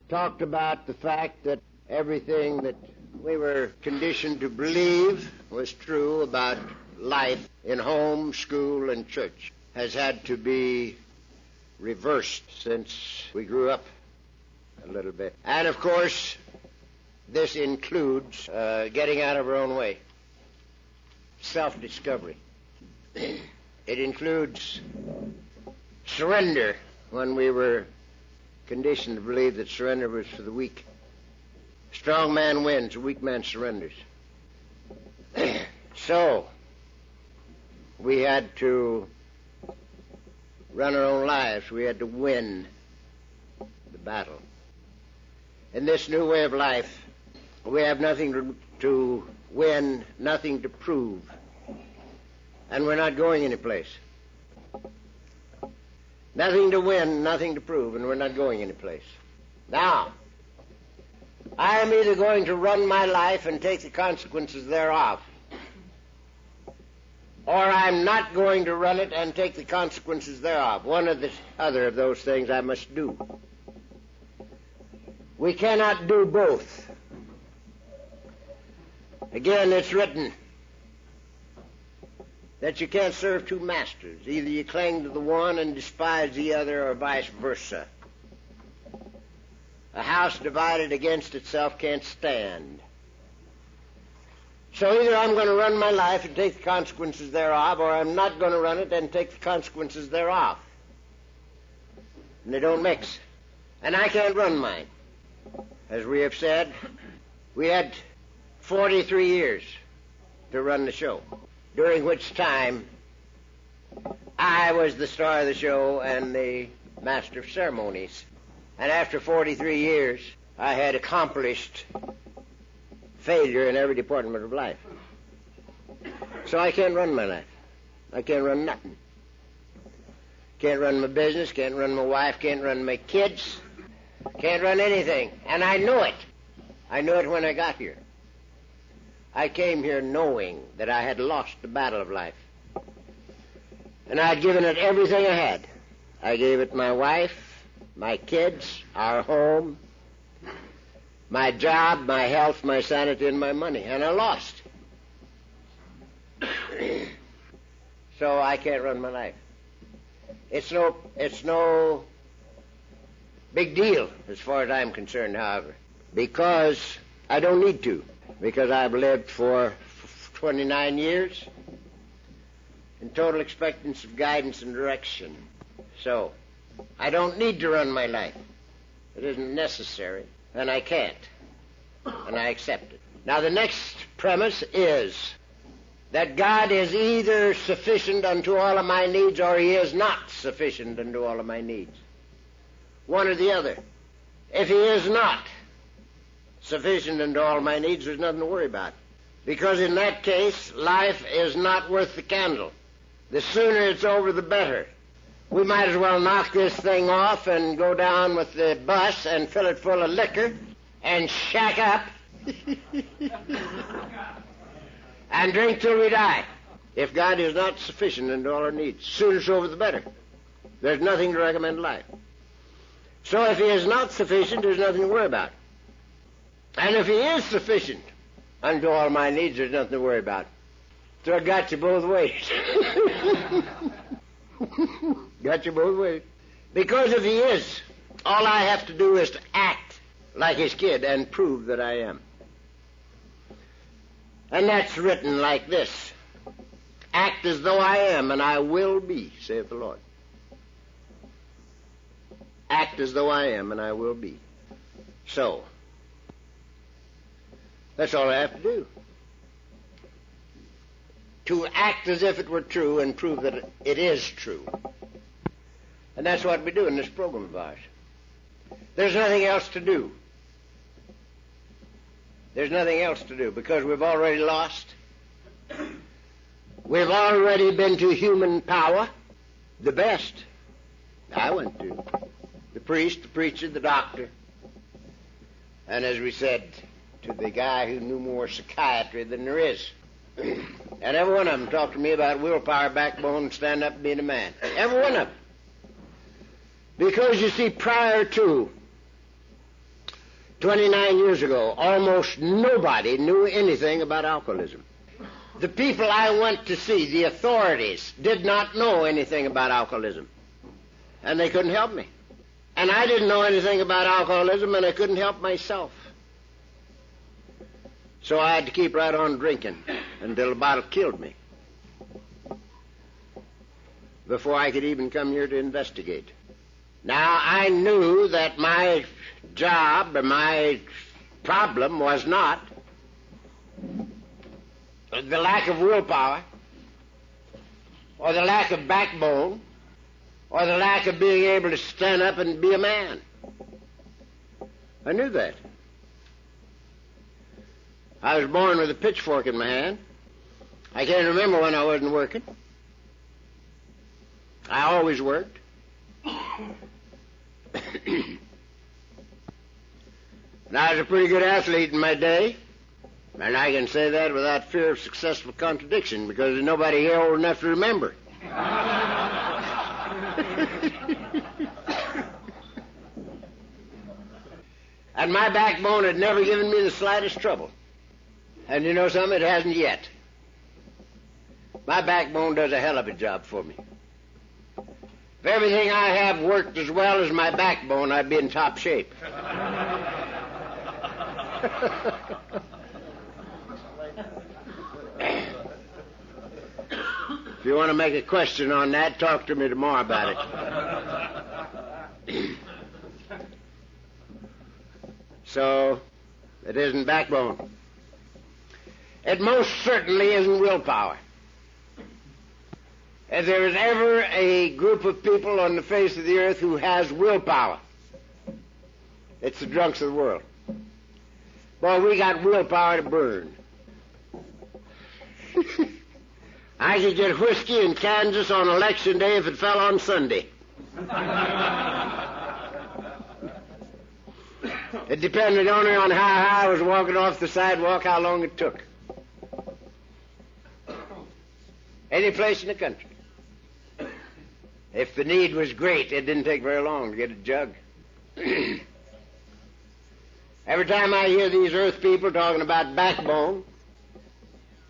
talked about the fact that everything that we were conditioned to believe was true about life in home, school, and church has had to be reversed since we grew up a little bit. And, of course, this includes getting out of our own way, self-discovery. It includes surrender when we were conditioned to believe that surrender was for the weak. A strong man wins, a weak man surrenders. So, we had to run our own lives. We had to win the battle. In this new way of life, we have nothing to win, nothing to prove. And we're not going anyplace. Nothing to win, nothing to prove, and we're not going anyplace. Now, I am either going to run my life and take the consequences thereof, or I'm not going to run it and take the consequences thereof. One or the other of those things I must do. We cannot do both. Again, it's written that you can't serve two masters. Either you cling to the one and despise the other, or vice versa. A house divided against itself can't stand. So either I'm going to run my life and take the consequences thereof, or I'm not going to run it and take the consequences thereof. And they don't mix. And I can't run mine. As we have said, we had 43 years to run the show, during which time I was the star of the show and the master of ceremonies. And after 43 years, I had accomplished failure in every department of life. So I can't run my life. I can't run nothing. Can't run my business, can't run my wife, can't run my kids, can't run anything. And I knew it. I knew it when I got here. I came here knowing that I had lost the battle of life. And I had given it everything I had. I gave it my wife, my kids, our home, my job, my health, my sanity, and my money. And I lost. So I can't run my life. It's no big deal as far as I'm concerned, however, because I don't need to. Because I've lived for 29 years in total expectance of guidance and direction. So, I don't need to run my life. It isn't necessary, and I can't. And I accept it. Now, the next premise is that God is either sufficient unto all of my needs, or He is not sufficient unto all of my needs. One or the other. If He is not sufficient unto all my needs, there's nothing to worry about. Because in that case, life is not worth the candle. The sooner it's over, the better. We might as well knock this thing off and go down with the bus and fill it full of liquor and shack up and drink till we die. If God is not sufficient unto all our needs, the sooner it's over, the better. There's nothing to recommend life. So if He is not sufficient, there's nothing to worry about. And if He is sufficient unto all my needs, there's nothing to worry about. So I got you both ways. Got you both ways. Because if He is, all I have to do is to act like His kid and prove that I am. And that's written like this: act as though I am, and I will be, saith the Lord. Act as though I am, and I will be. So, that's all I have to do. To act as if it were true and prove that it is true. And that's what we do in this program of ours. There's nothing else to do. There's nothing else to do because we've already lost. We've already been to human power, the best. I went to the priest, the preacher, the doctor. And as we said, to the guy who knew more psychiatry than there is. And every one of them talked to me about willpower, backbone, stand up, being a man. Every one of them. Because, you see, prior to 29 years ago, almost nobody knew anything about alcoholism. The people I went to see, the authorities, did not know anything about alcoholism. And they couldn't help me. And I didn't know anything about alcoholism, and I couldn't help myself. So I had to keep right on drinking until the bottle killed me, before I could even come here to investigate. Now, I knew that my job or my problem was not the lack of willpower or the lack of backbone or the lack of being able to stand up and be a man. I knew that. I was born with a pitchfork in my hand. I can't remember when I wasn't working. I always worked. And I was a pretty good athlete in my day, and I can say that without fear of successful contradiction, because there's nobody here old enough to remember. And my backbone had never given me the slightest trouble. And you know something? It hasn't yet. My backbone does a hell of a job for me. If everything I have worked as well as my backbone, I'd be in top shape. If you want to make a question on that, talk to me tomorrow about it. So, it isn't backbone. It most certainly isn't willpower. If there is ever a group of people on the face of the earth who has willpower, it's the drunks of the world. Boy, we got willpower to burn. I could get whiskey in Kansas on election day if it fell on Sunday. It depended only on how high I was walking off the sidewalk, how long it took. Any place in the country. If the need was great, it didn't take very long to get a jug. Every time I hear these earth people talking about backbone,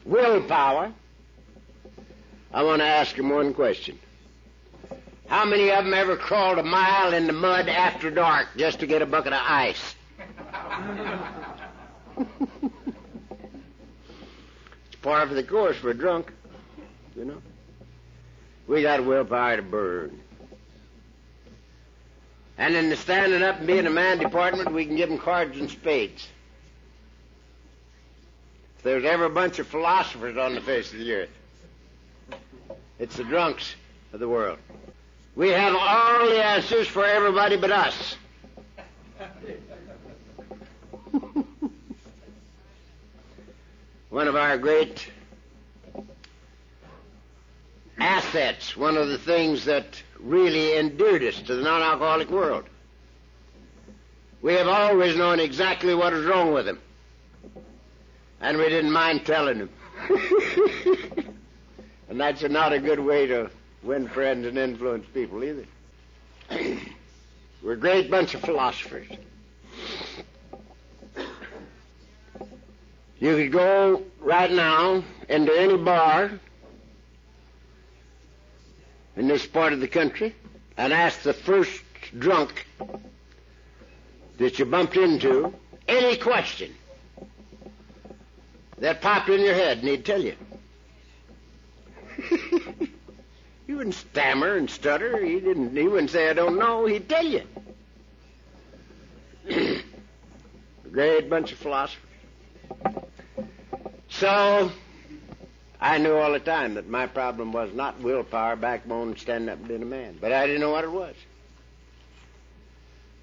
willpower, I want to ask them one question. How many of them ever crawled a mile in the mud after dark just to get a bucket of ice? It's par for the course for a drunk, you know. We got willpower to burn. And in the standing up and being a man department, we can give them cards and spades. If there's ever a bunch of philosophers on the face of the earth, it's the drunks of the world. We have all the answers for everybody but us. One of our great assets, one of the things that really endeared us to the non-alcoholic world. We have always known exactly what is wrong with them, and we didn't mind telling them. And that's not a good way to win friends and influence people either. We're a great bunch of philosophers. You could go right now into any bar in this part of the country and ask the first drunk that you bumped into any question that popped in your head, and he'd tell you. He wouldn't stammer and stutter. He wouldn't say, I don't know. He'd tell you. A great bunch of philosophers. So, I knew all the time that my problem was not willpower, backbone, standing up and being a man. But I didn't know what it was.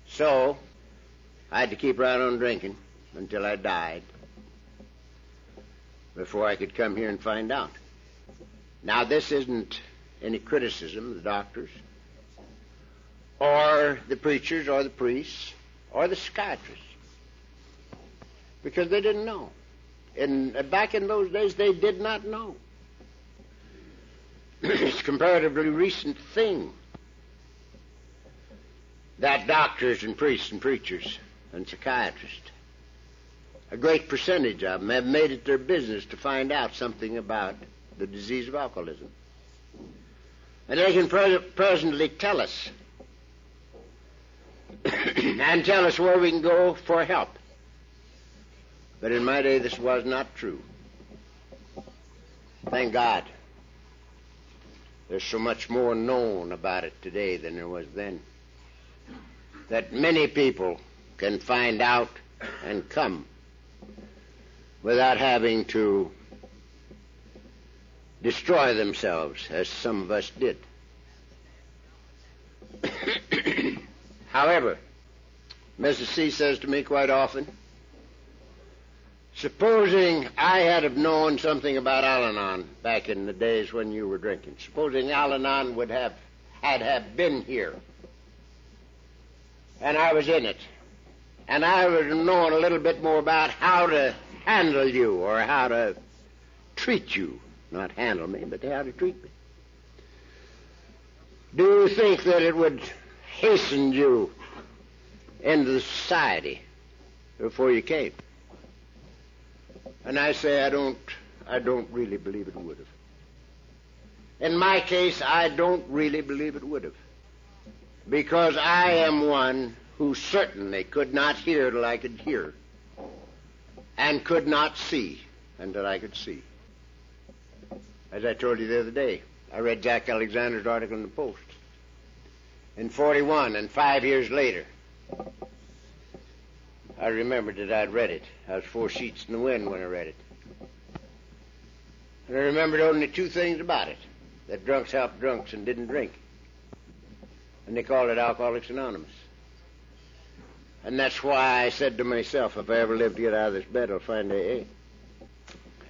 So, I had to keep right on drinking until I died before I could come here and find out. Now, this isn't any criticism of the doctors or the preachers or the priests or the psychiatrists, because they didn't know. Back in those days, they did not know. It's a comparatively recent thing that doctors and priests and preachers and psychiatrists. A great percentage of them have made it their business to find out something about the disease of alcoholism. And they can presently tell us and tell us where we can go for help. But in my day, this was not true. Thank God. There's so much more known about it today than there was then. That many people can find out and come without having to destroy themselves, as some of us did. However, Mrs. C says to me quite often, supposing I had have known something about Al-Anon back in the days when you were drinking, supposing Al-Anon would have been here, and I was in it, and I would have known a little bit more about how to handle you or how to treat you. Not handle me, but how to treat me. Do you think that it would hasten you into the society before you came? And I say I don't really believe it would have. In my case, I don't really believe it would have. Because I am one who certainly could not hear till I could hear, and could not see until I could see. As I told you the other day, I read Jack Alexander's article in the Post in 41, and 5 years later, I remembered that I'd read it. I was 4 sheets in the wind when I read it. And I remembered only 2 things about it, that drunks helped drunks and didn't drink. And they called it Alcoholics Anonymous. And that's why I said to myself, if I ever live to get out of this bed, I'll find AA.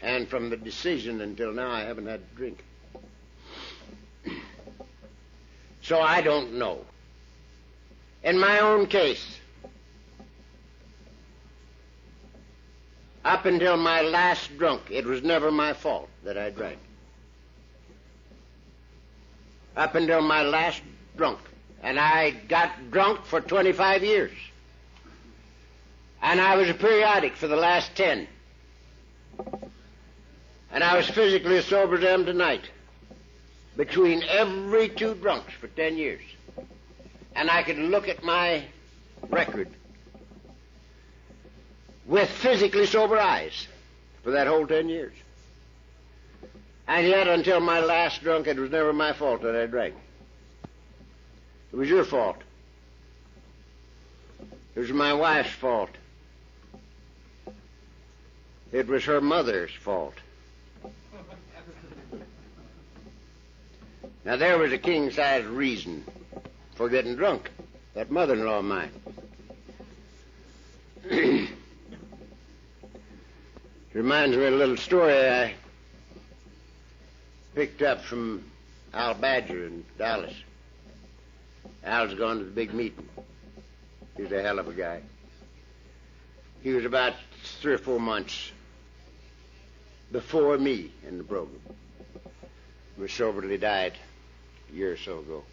And from the decision until now, I haven't had to drink. So I don't know. In my own case, up until my last drunk, it was never my fault that I drank. Up until my last drunk. And I got drunk for 25 years. And I was a periodic for the last 10. And I was physically as sober as I am tonight, between every 2 drunks for 10 years. And I could look at my record with physically sober eyes for that whole 10 years. And yet, until my last drunk, it was never my fault that I drank. It was your fault. It was my wife's fault. It was her mother's fault. Now, there was a king-size reason for getting drunk, that mother-in-law of mine. Reminds me of a little story I picked up from Al Badger in Dallas. Al's gone to the big meeting. He's a hell of a guy. He was about 3 or 4 months before me in the program. He was soberly died a year or so ago.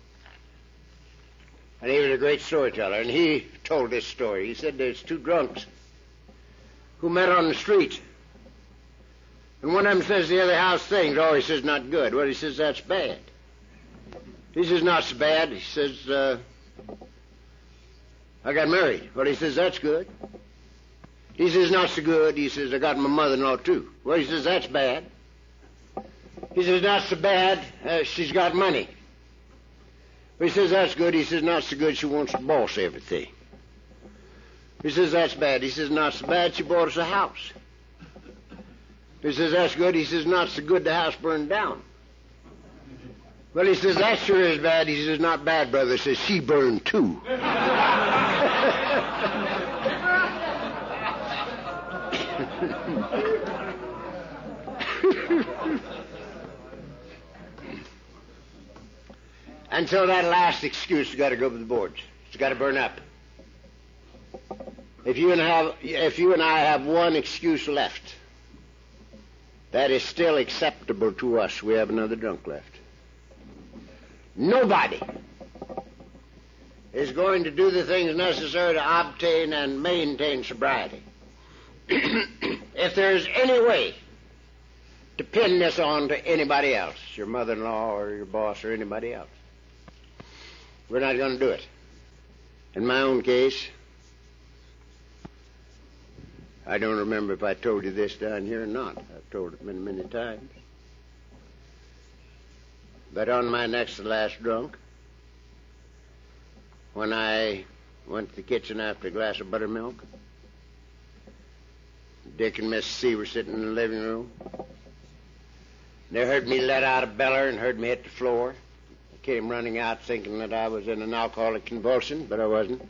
And he was a great storyteller, and he told this story. He said there's 2 drunks who met on the street. And one of them says the other how's things. Oh, he says, not good. Well, he says, that's bad. He says, not so bad. He says, I got married. Well, he says, that's good. He says, not so good. He says, I got my mother-in-law, too. Well, he says, that's bad. He says, not so bad. She's got money. He says, that's good. He says, not so good. She wants to boss everything. He says, that's bad. He says, not so bad. She bought us a house. He says, that's good. He says, not so good. The house burned down. Well, he says, that sure is bad. He says, not bad, brother. He says, she burned too. Until that last excuse has got to go to the boards. It's got to burn up. If you and I have one excuse left, that is still acceptable to us, we have another drunk left. Nobody is going to do the things necessary to obtain and maintain sobriety. If there's any way to pin this on to anybody else, your mother-in-law or your boss or anybody else, we're not going to do it. In my own case, I don't remember if I told you this down here or not. I've told it many, many times. But on my next to last drunk, when I went to the kitchen after a glass of buttermilk, Dick and Miss C were sitting in the living room. They heard me let out a beller and heard me hit the floor. I came running out thinking that I was in an alcoholic convulsion, but I wasn't.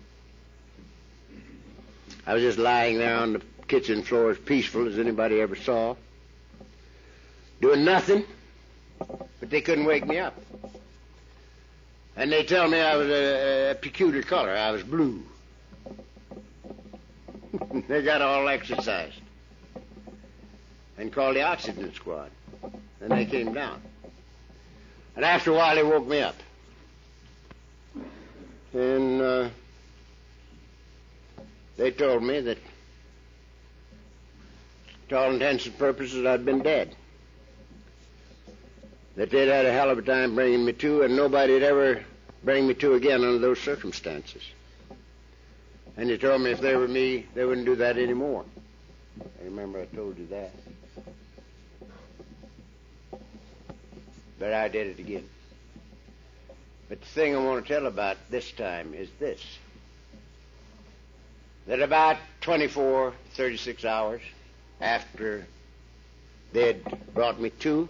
I was just lying there on the kitchen floor as peaceful as anybody ever saw, doing nothing, but they couldn't wake me up. And they tell me I was a peculiar color. I was blue. They got all exercised and called the oxygen squad. And they came down. And after a while, they woke me up. And they told me that, to all intents and purposes, I'd been dead. That they'd had a hell of a time bringing me to, and nobody'd ever bring me to again under those circumstances. And they told me if they were me, they wouldn't do that anymore. I remember I told you that. But I did it again. But the thing I want to tell about this time is this. That about 24, 36 hours after they'd brought me to,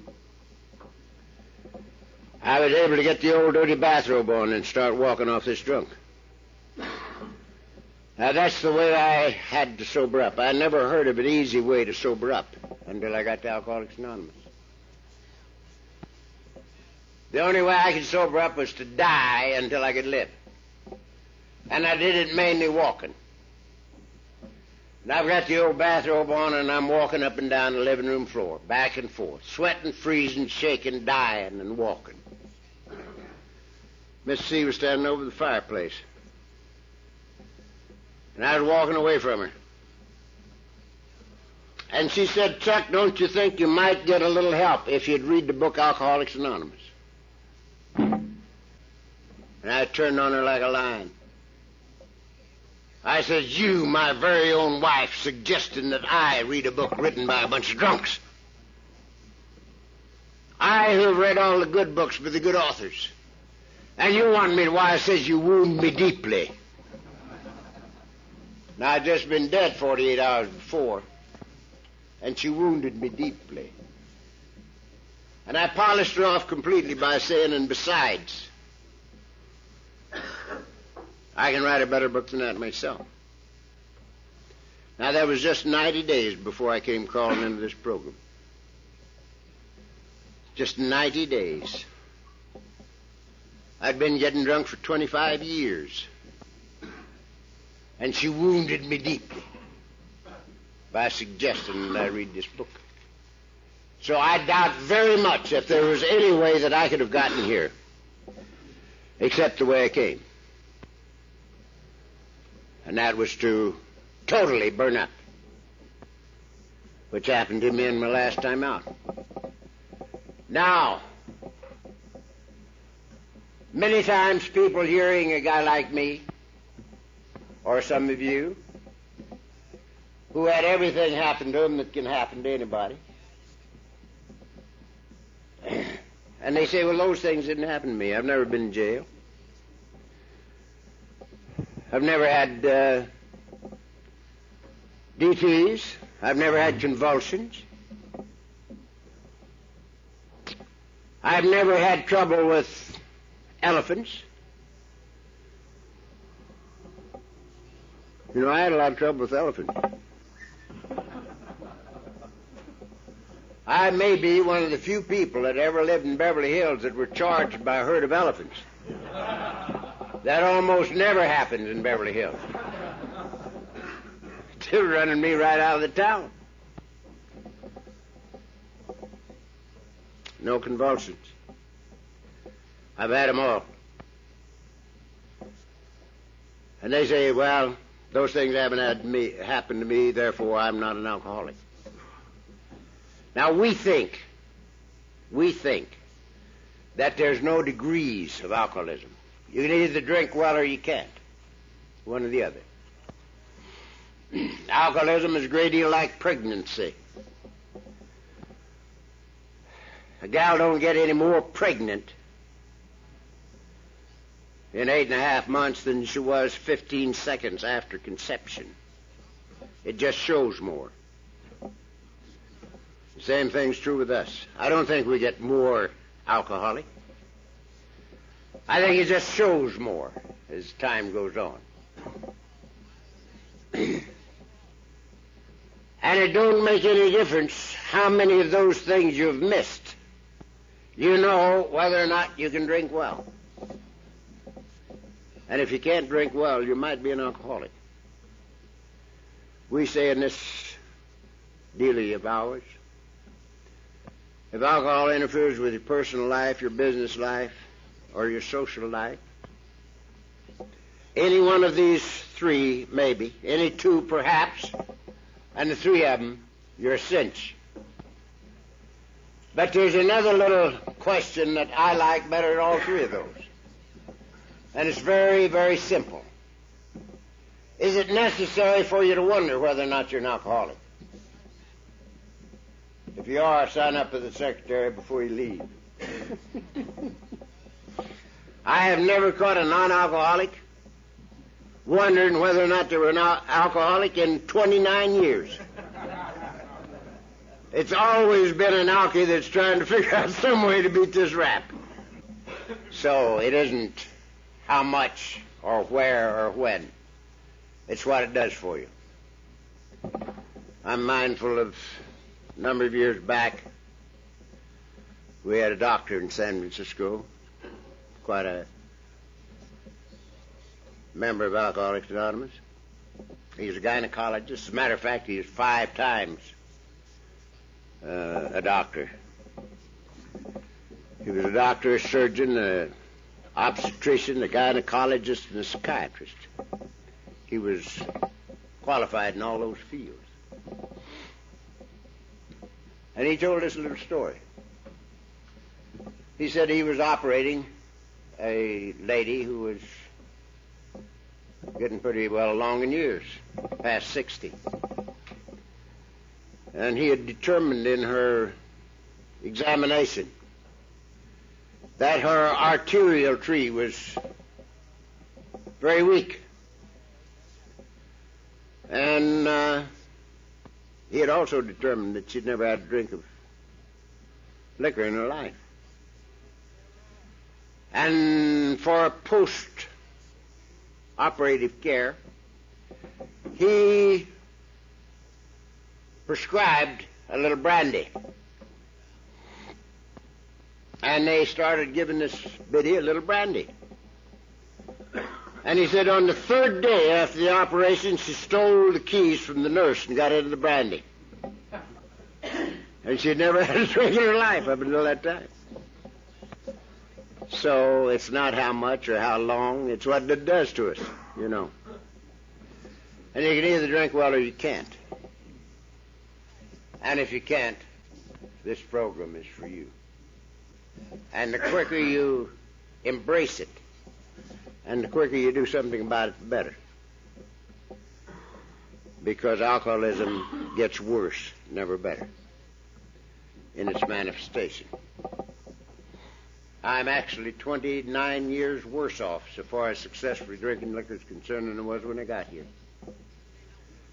I was able to get the old dirty bathrobe on and start walking off this drunk. Now, that's the way I had to sober up. I never heard of an easy way to sober up until I got to Alcoholics Anonymous. The only way I could sober up was to die until I could live. And I did it mainly walking. And I've got the old bathrobe on, and I'm walking up and down the living room floor, back and forth, sweating, freezing, shaking, dying, and walking. Miss C was standing over the fireplace. And I was walking away from her. And she said, "Chuck, don't you think you might get a little help if you'd read the book Alcoholics Anonymous?" And I turned on her like a lion. I said, "You, my very own wife, suggesting that I read a book written by a bunch of drunks. I who have read all the good books by the good authors. And you want me to, why, it says you wound me deeply." Now, I'd just been dead 48 hours before, and she wounded me deeply. And I polished her off completely by saying, "And besides, I can write a better book than that myself." Now, that was just 90 days before I came crawling into this program. Just 90 days. I'd been getting drunk for 25 years. And she wounded me deeply by suggesting that I read this book. So I doubt very much if there was any way that I could have gotten here except the way I came. And that was to totally burn up, which happened to me in my last time out. Now, many times people hearing a guy like me, or some of you, who had everything happen to him that can happen to anybody, and they say, "Well, those things didn't happen to me. I've never been in jail. I've never had DTs. I've never had convulsions. I've never had trouble with elephants." You know, I had a lot of trouble with elephants. I may be one of the few people that ever lived in Beverly Hills that were charged by a herd of elephants. That almost never happens in Beverly Hills. They were running me right out of the town. No convulsions. I've had them all. And they say, well, those things haven't happened to me, therefore I'm not an alcoholic. Now we think that there's no degrees of alcoholism. You can either drink well or you can't. One or the other. Alcoholism is a great deal like pregnancy. A gal don't get any more pregnant in 8.5 months than she was 15 seconds after conception. It just shows more. The same thing's true with us. I don't think we get more alcoholic. I think it just shows more as time goes on. And it don't make any difference how many of those things you've missed. You know whether or not you can drink well. And if you can't drink well, you might be an alcoholic. We say in this dealie of ours, if alcohol interferes with your personal life, your business life, or your social life, any one of these three, maybe, any two perhaps, and the three of them, you're a cinch. But there's another little question that I like better than all three of those. And it's very, very simple. Is it necessary for you to wonder whether or not you're an alcoholic? If you are, sign up with the secretary before you leave. I have never caught a non-alcoholic wondering whether or not they were an alcoholic in 29 years. It's always been an alkie that's trying to figure out some way to beat this rap. So it isn't how much or where or when. It's what it does for you. I'm mindful of a number of years back, we had a doctor in San Francisco, quite a member of Alcoholics Anonymous. He was a gynecologist. As a matter of fact, he was 5 times a doctor. He was a doctor, a surgeon, an obstetrician, a gynecologist, and a psychiatrist. He was qualified in all those fields. And he told us a little story. He said he was operating a lady who was getting pretty well along in years, past 60. And he had determined in her examination that her arterial tree was very weak. And he had also determined that she'd never had a drink of liquor in her life. And for post-operative care, he prescribed a little brandy. And they started giving this biddy a little brandy. And he said on the 3rd day after the operation, she stole the keys from the nurse and got into the brandy. And she'd never had a drink in her life up until that time. So it's not how much or how long, it's what it does to us, you know. And you can either drink well or you can't. And if you can't, this program is for you. And the quicker you embrace it, and the quicker you do something about it, the better. Because alcoholism gets worse, never better, in its manifestation. I'm actually 29 years worse off so far as successfully drinking liquor is concerned than I was when I got here.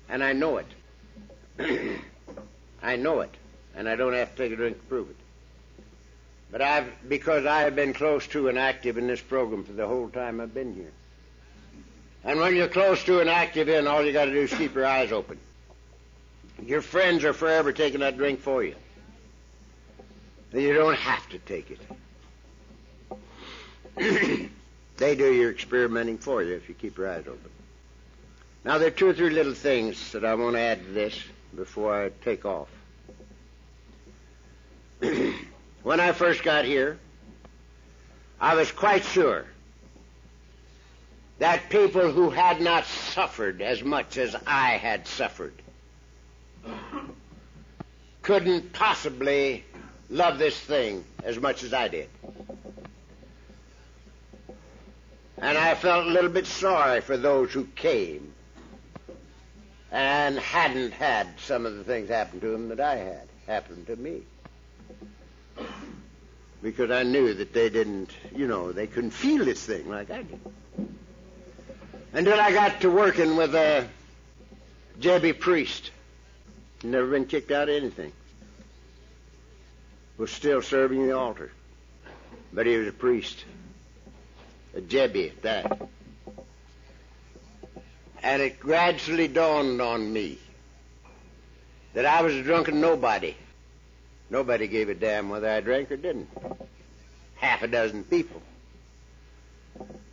And I know it. I know it. And I don't have to take a drink to prove it. But because I have been close to and active in this program for the whole time I've been here. And when you're close to and active in, all you got to do is keep your eyes open. Your friends are forever taking that drink for you. And you don't have to take it. They do your experimenting for you if you keep your eyes open. Now, there are 2 or 3 little things that I want to add to this before I take off. When I first got here, I was quite sure that people who had not suffered as much as I had suffered couldn't possibly love this thing as much as I did. And I felt a little bit sorry for those who came and hadn't had some of the things happen to them that I had happen to me. Because I knew that they didn't, they couldn't feel this thing like I did. Until I got to working with a Jebby priest. Never been kicked out of anything. Was still serving the altar. But he was a priest. A Jebby at that. And it gradually dawned on me that I was a drunken nobody. Nobody gave a damn whether I drank or didn't. Half a dozen people.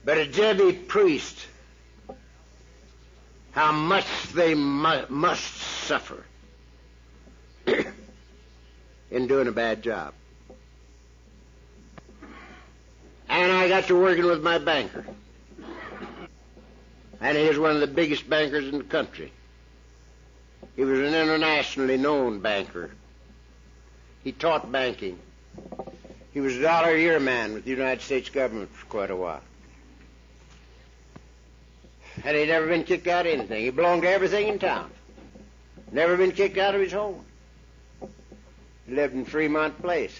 But a Jebby priest, how much they must suffer in doing a bad job. And I got to working with my banker. And he was one of the biggest bankers in the country. He was an internationally known banker. He taught banking. He was a $1-a-year man with the United States government for quite a while. And he'd never been kicked out of anything. He belonged to everything in town. Never been kicked out of his home. He lived in Fremont Place.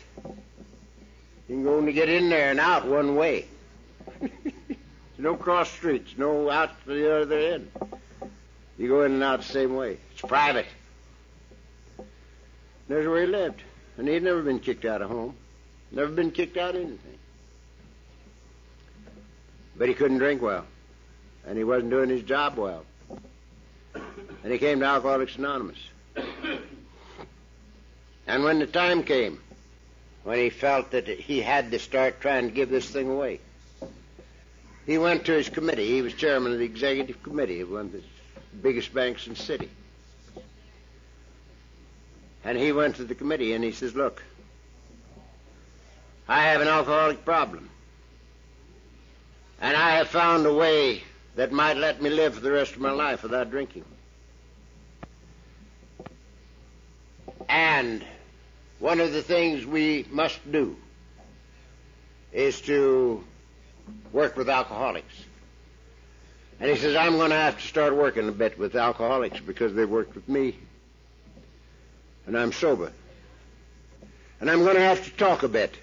You can only get in there and out one way. No cross streets, no out to the other end. You go in and out the same way. It's private. There's where he lived. And he'd never been kicked out of home. Never been kicked out of anything. But he couldn't drink well. And he wasn't doing his job well. And he came to Alcoholics Anonymous. And when the time came, when he felt that he had to start trying to give this thing away, he went to his committee. He was chairman of the executive committee of one of the biggest banks in the city. And he went to the committee and he says, look, I have an alcoholic problem. And I have found a way that might let me live for the rest of my life without drinking. And one of the things we must do is to work with alcoholics. And he says, I'm going to have to start working a bit with alcoholics because they worked with me. And I'm sober. And I'm going to have to talk a bit.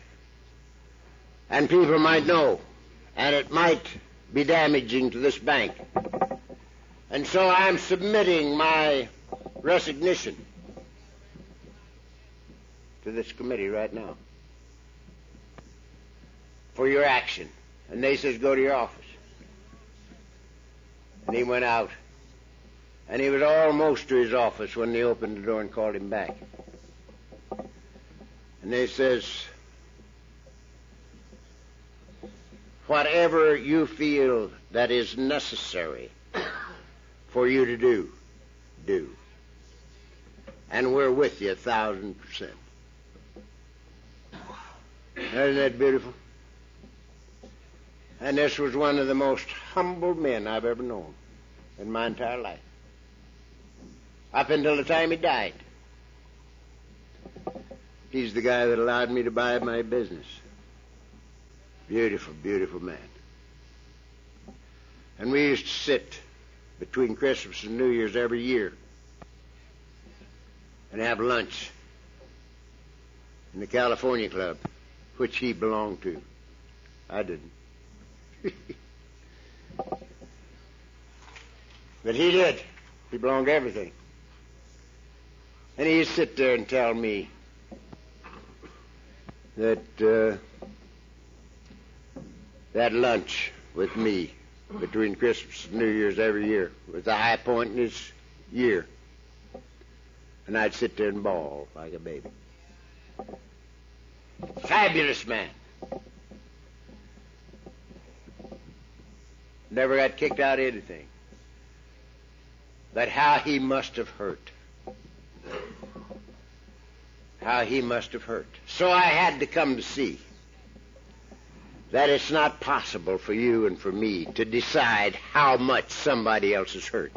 And people might know. And it might be damaging to this bank. And so I'm submitting my resignation to this committee right now for your action. And they says, go to your office. And he went out. And he was almost to his office when they opened the door and called him back. And they says, whatever you feel that is necessary for you to do, do. And we're with you 1,000%. Isn't that beautiful? And this was one of the most humble men I've ever known in my entire life. Up until the time he died. He's the guy that allowed me to buy my business. Beautiful, beautiful man. And we used to sit between Christmas and New Year's every year and have lunch in the California Club, which he belonged to. I didn't. But he did. He belonged to everything. And he'd sit there and tell me that that lunch with me between Christmas and New Year's every year was the high point in his year. And I'd sit there and bawl like a baby. Fabulous man. Never got kicked out of anything. But how he must have hurt. How he must have hurt. So I had to come to see that it's not possible for you and for me to decide how much somebody else is hurt.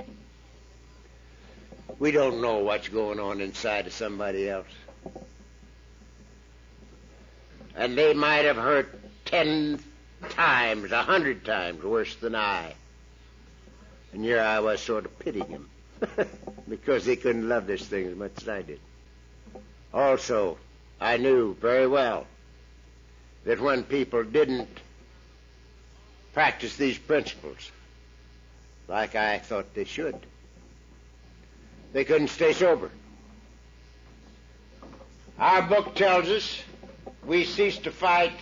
We don't know what's going on inside of somebody else. And they might have hurt 10 times, 100 times worse than I. And here I was sort of pitying him because they couldn't love this thing as much as I did. Also, I knew very well that when people didn't practice these principles like I thought they should, they couldn't stay sober. Our book tells us we cease to fight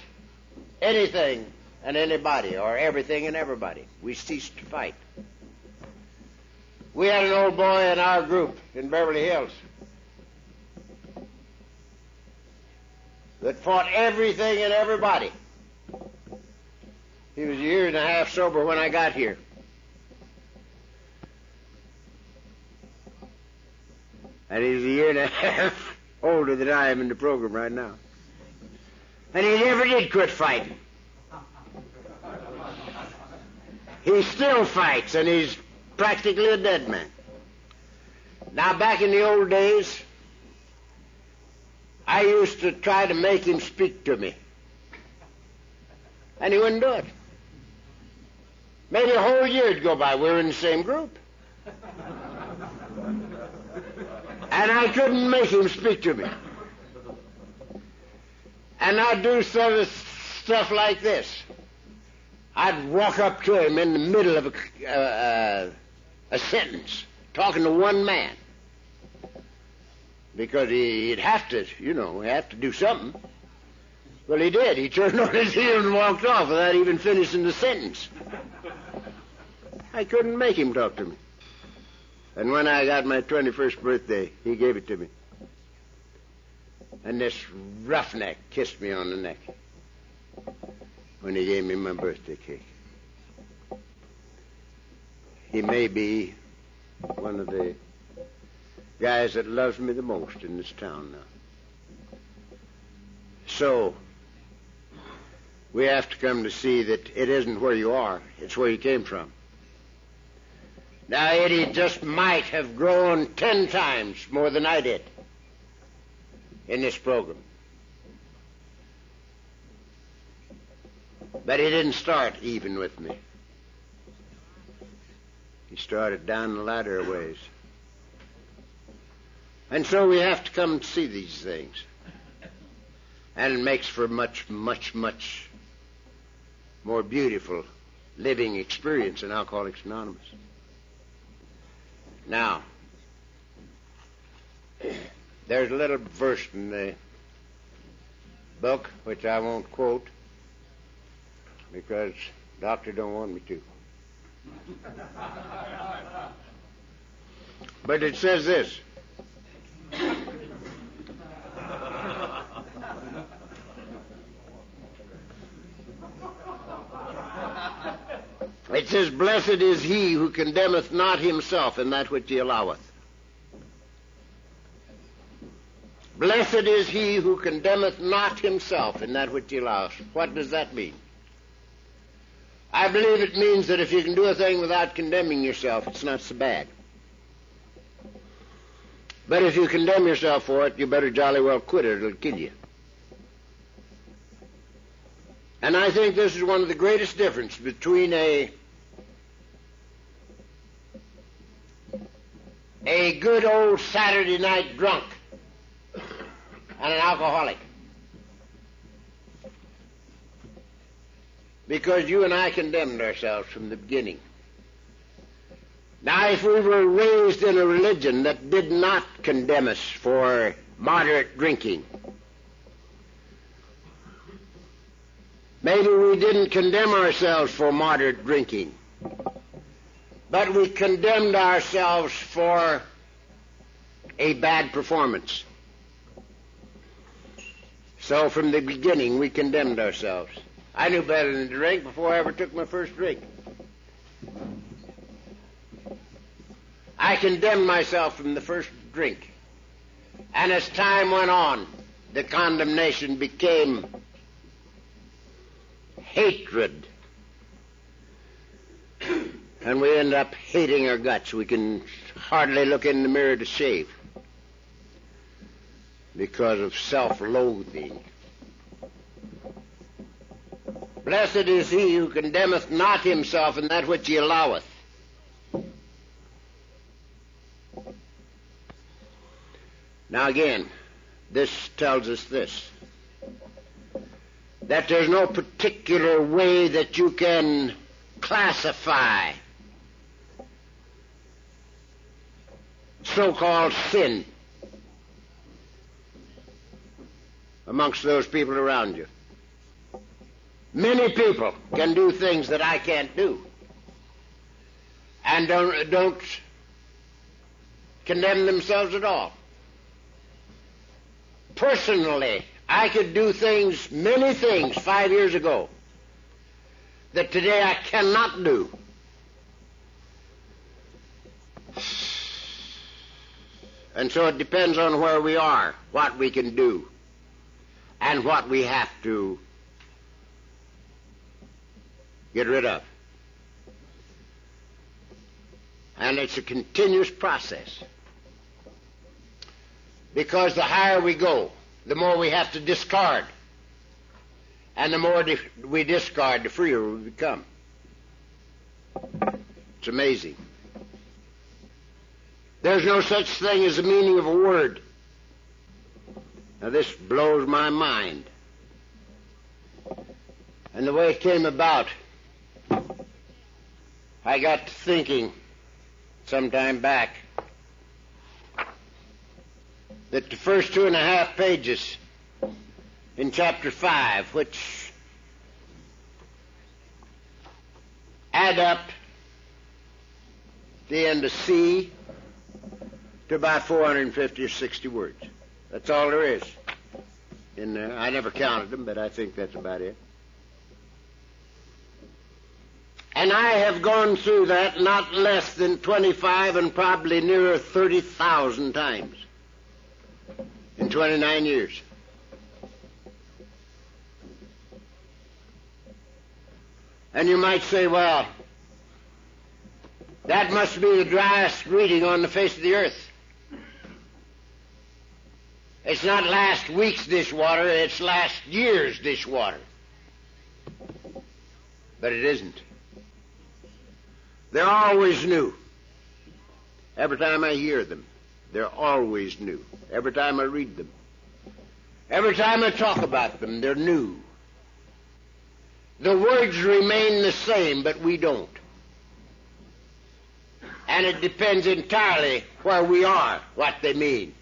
anything and anybody, or everything and everybody. We cease to fight. We had an old boy in our group in Beverly Hills that fought everything and everybody. He was a year and a half sober when I got here. And he's a year and a half older than I am in the program right now. And he never did quit fighting. He still fights, and he's practically a dead man. Now, back in the old days, I used to try to make him speak to me. And he wouldn't do it. Maybe a whole year would go by. We were in the same group. And I couldn't make him speak to me. And I'd do stuff like this. I'd walk up to him in the middle of a sentence, talking to one man. Because he'd have to, have to do something. Well, he did. He turned on his heel and walked off without even finishing the sentence. I couldn't make him talk to me. And when I got my 21st birthday, he gave it to me. And this roughneck kissed me on the neck when he gave me my birthday cake. He may be one of the guys that loves me the most in this town now. So, we have to come to see that it isn't where you are, it's where you came from. Now, Eddie just might have grown 10 times more than I did in this program. But he didn't start even with me. He started down the ladder a ways. And so we have to come to see these things. And it makes for much, much, much more beautiful living experience in Alcoholics Anonymous. Now, there's a little verse in the book which I won't quote because the doctor don't want me to. But it says this. It says, "Blessed is he who condemneth not himself in that which he alloweth." Blessed is he who condemneth not himself in that which he alloweth. What does that mean? I believe it means that if you can do a thing without condemning yourself, it's not so bad. But if you condemn yourself for it, you better jolly well quit it. It'll kill you. And I think this is one of the greatest differences between a good old Saturday night drunk and an alcoholic. Because you and I condemned ourselves from the beginning. Now, if we were raised in a religion that did not condemn us for moderate drinking, maybe we didn't condemn ourselves for moderate drinking, but we condemned ourselves for a bad performance. So from the beginning, we condemned ourselves. I knew better than to drink before I ever took my first drink. I condemned myself from the first drink. And as time went on, the condemnation became hatred. And we end up hating our guts. We can hardly look in the mirror to shave because of self-loathing. Blessed is he who condemneth not himself in that which he alloweth. Now again, this tells us this, that there's no particular way that you can classify so-called sin amongst those people around you. Many people can do things that I can't do, and don't condemn themselves at all. Personally, I could do things, many things, 5 years ago that today I cannot do. And so it depends on where we are, what we can do, and what we have to get rid of. And it's a continuous process. Because the higher we go, the more we have to discard. And the more we discard, the freer we become. It's amazing. There's no such thing as the meaning of a word. Now this blows my mind. And the way it came about, I got to thinking some time back that the first 2.5 pages in chapter 5, which add up the end of C to about 450 or 60 words. That's all there is in there. I never counted them, but I think that's about it. And I have gone through that not less than 25 and probably nearer 30,000 times in 29 years. And you might say, well, that must be the driest reading on the face of the earth. It's not last week's dishwater, it's last year's dishwater. But it isn't. They're always new. Every time I hear them, they're always new. Every time I read them. Every time I talk about them, they're new. The words remain the same, but we don't. And it depends entirely where we are, what they mean.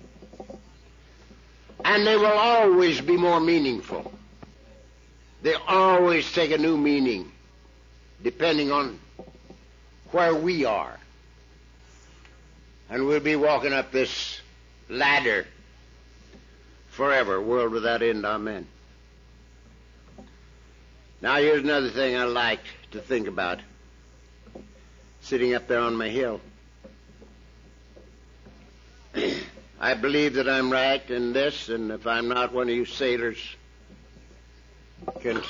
And they will always be more meaningful. They always take a new meaning, depending on where we are. And we'll be walking up this ladder forever, world without end, amen. Now here's another thing I like to think about, sitting up there on my hill. I believe that I'm right in this, and if I'm not, one of you sailors can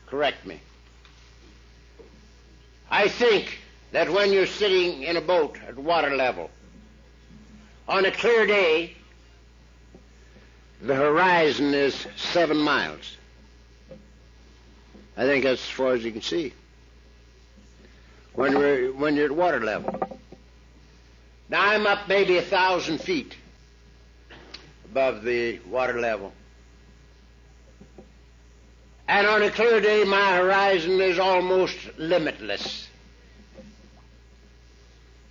correct me. I think that when you're sitting in a boat at water level, on a clear day, the horizon is 7 miles. I think that's as far as you can see when you're at water level. Now I'm up maybe 1,000 feet above the water level. And on a clear day, my horizon is almost limitless.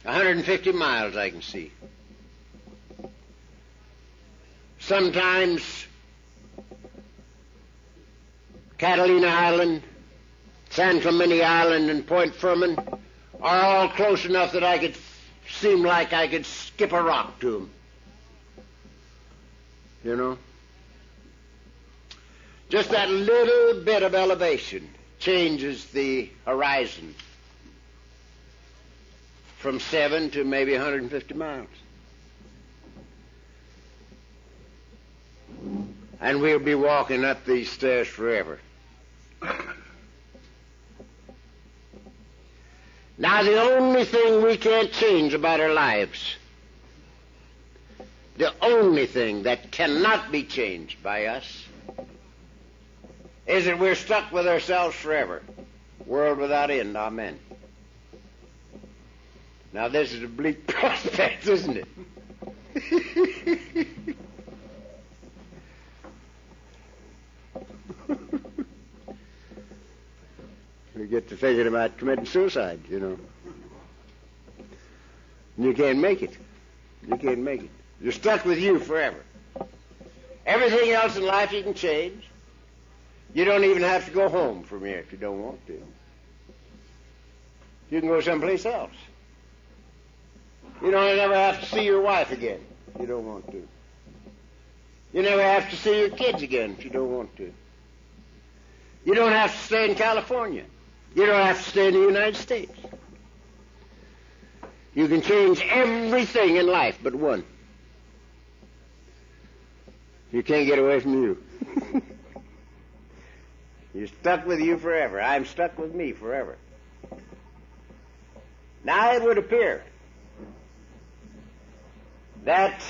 150 miles I can see. Sometimes Catalina Island, San Clemente Island, and Point Furman are all close enough that I could seem like I could skip a rock to them. You know? Just that little bit of elevation changes the horizon from 7 to maybe 150 miles. And we'll be walking up these stairs forever. Now, the only thing we can't change about our lives, the only thing that cannot be changed by us, is that we're stuck with ourselves forever. World without end, amen. Now, this is a bleak prospect, isn't it? We get to thinking about committing suicide, you know. You can't make it. You can't make it. You're stuck with you forever. Everything else in life you can change. You don't even have to go home from here if you don't want to. You can go someplace else. You don't ever have to see your wife again if you don't want to. You never have to see your kids again if you don't want to. You don't have to stay in California. You don't have to stay in the United States. You can change everything in life but one. You can't get away from you. You're stuck with you forever. I'm stuck with me forever. Now it would appear that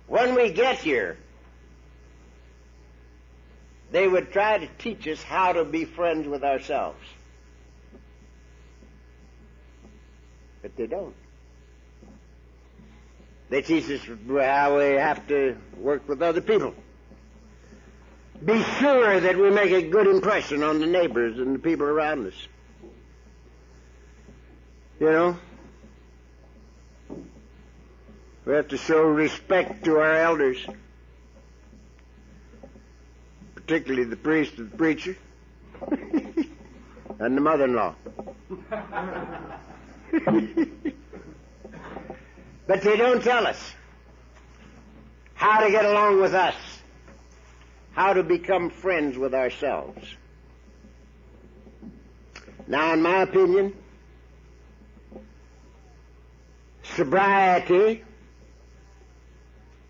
when we get here, they would try to teach us how to be friends with ourselves. But they don't. They teach us how we have to work with other people. Be sure that we make a good impression on the neighbors and the people around us. You know? We have to show respect to our elders, particularly the priest and the preacher and the mother-in-law. But they don't tell us how to get along with us, how to become friends with ourselves. Now, in my opinion, sobriety,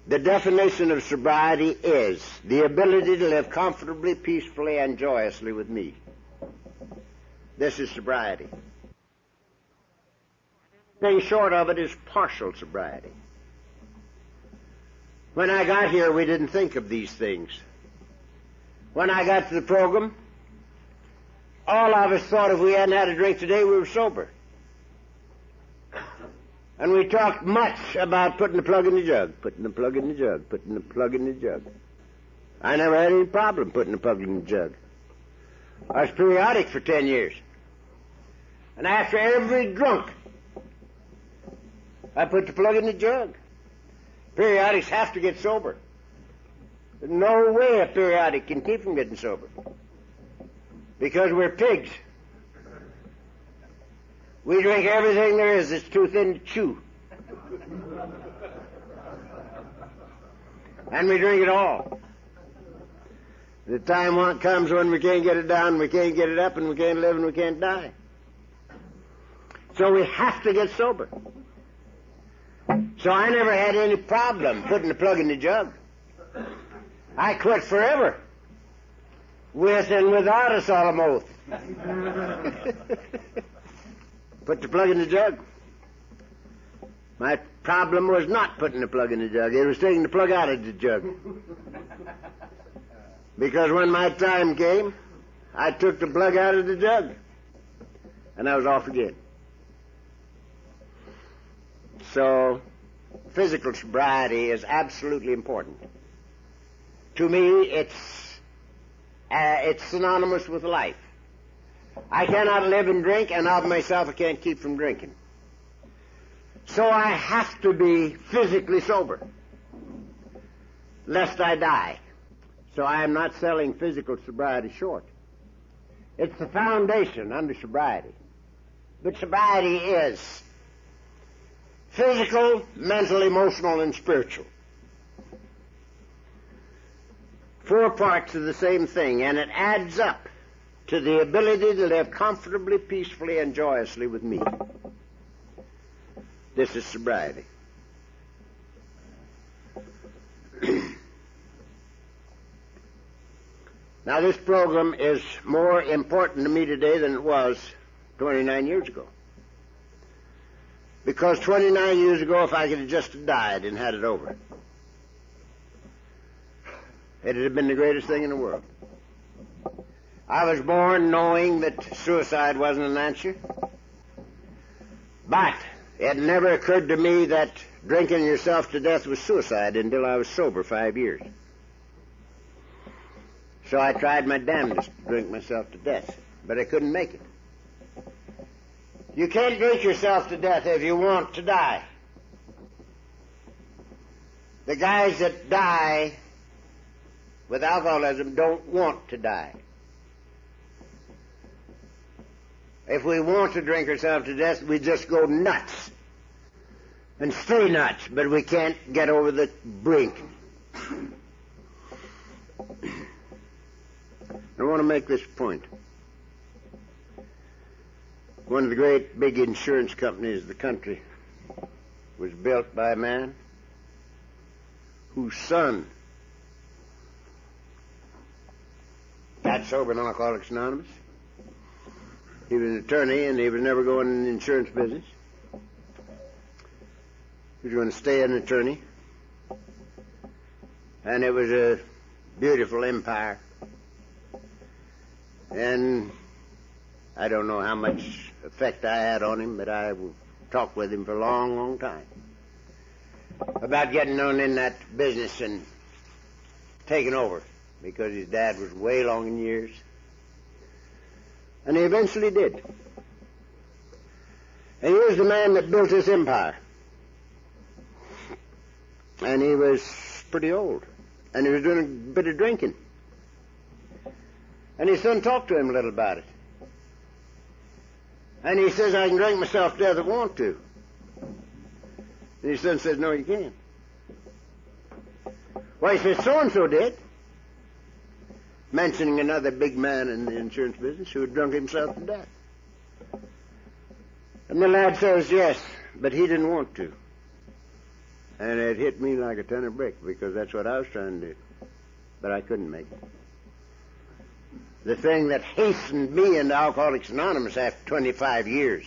the definition of sobriety is the ability to live comfortably, peacefully, and joyously with me. This is sobriety. Anything short of it is partial sobriety. When I got here, we didn't think of these things. When I got to the program, all of us thought if we hadn't had a drink today, we were sober. And we talked much about putting the plug in the jug, putting the plug in the jug, putting the plug in the jug. I never had any problem putting the plug in the jug. I was periodic for 10 years. And after every drunk, I put the plug in the jug. Periodics have to get sober. There's no way a periodic can keep from getting sober. Because we're pigs. We drink everything there is that's too thin to chew. And we drink it all. The time comes when we can't get it down, we can't get it up, and we can't live and we can't die. So we have to get sober. So I never had any problem putting the plug in the jug. I quit forever. With and without a solemn oath. Put the plug in the jug. My problem was not putting the plug in the jug. It was taking the plug out of the jug. Because when my time came, I took the plug out of the jug. And I was off again. So, physical sobriety is absolutely important. To me, it's synonymous with life. I cannot live and drink, and of myself I can't keep from drinking. So I have to be physically sober, lest I die. So I am not selling physical sobriety short. It's the foundation under sobriety. But sobriety is physical, mental, emotional, and spiritual. 4 parts of the same thing, and it adds up to the ability to live comfortably, peacefully, and joyously with me. This is sobriety. Now, this program is more important to me today than it was 29 years ago. Because 29 years ago, if I could have just died and had it over, it would have been the greatest thing in the world. I was born knowing that suicide wasn't an answer, but it never occurred to me that drinking yourself to death was suicide until I was sober 5 years. So I tried my damnedest to drink myself to death, but I couldn't make it. You can't drink yourself to death if you want to die. The guys that die with alcoholism don't want to die. If we want to drink ourselves to death, we just go nuts and stay nuts, but we can't get over the brink. I want to make this point. One of the great big insurance companies of the country was built by a man whose son got sober in Alcoholics Anonymous. He was an attorney, and he was never going in the insurance business. He was going to stay an attorney. And it was a beautiful empire. And I don't know how much effect I had on him, but I talked with him for a long, long time about getting on in that business and taking over, because his dad was way long in years. And he eventually did. And he was the man that built this empire. And he was pretty old. And he was doing a bit of drinking. And his son talked to him a little about it. And he says, I can drink myself to death if I want to. And his son says, no, you can't. Well, he says, so-and-so did. Mentioning another big man in the insurance business who had drunk himself to death. And the lad says, yes, but he didn't want to. And it hit me like a ton of bricks, because that's what I was trying to do. But I couldn't make it. The thing that hastened me into Alcoholics Anonymous after 25 years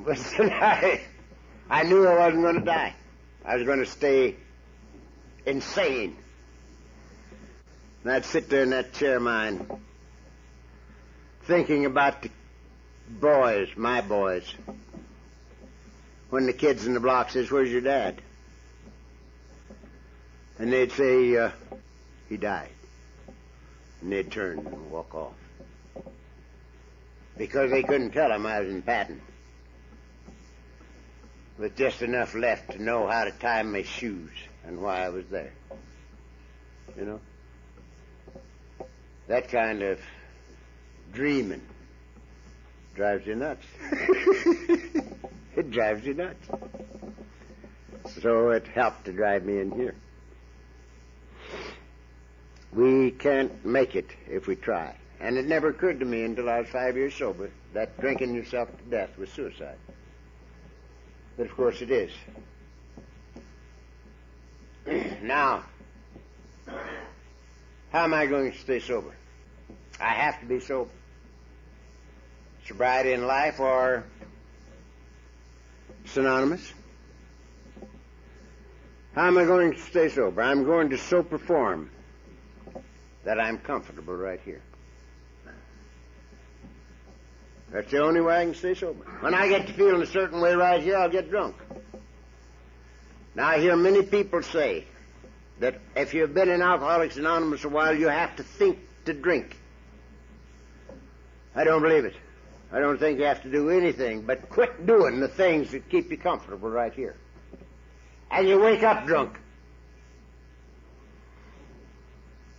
was that I knew I wasn't going to die. I was going to stay insane. And I'd sit there in that chair of mine, thinking about the boys, my boys. When the kids in the block says, where's your dad? And they'd say, he died. And they'd turn and walk off. Because they couldn't tell him I was in Patton. With just enough left to know how to tie my shoes and why I was there. You know? That kind of dreaming drives you nuts. It drives you nuts. So it helped to drive me in here. We can't make it if we try. And it never occurred to me until I was 5 years sober that drinking yourself to death was suicide. But of course it is. Now, how am I going to stay sober? I have to be sober. Sobriety in life or synonymous. How am I going to stay sober? I'm going to so perform that I'm comfortable right here. That's the only way I can stay sober. When I get to feeling a certain way right here, I'll get drunk. Now, I hear many people say that if you've been in Alcoholics Anonymous a while, you have to think to drink. I don't believe it. I don't think you have to do anything but quit doing the things that keep you comfortable right here. And you wake up drunk.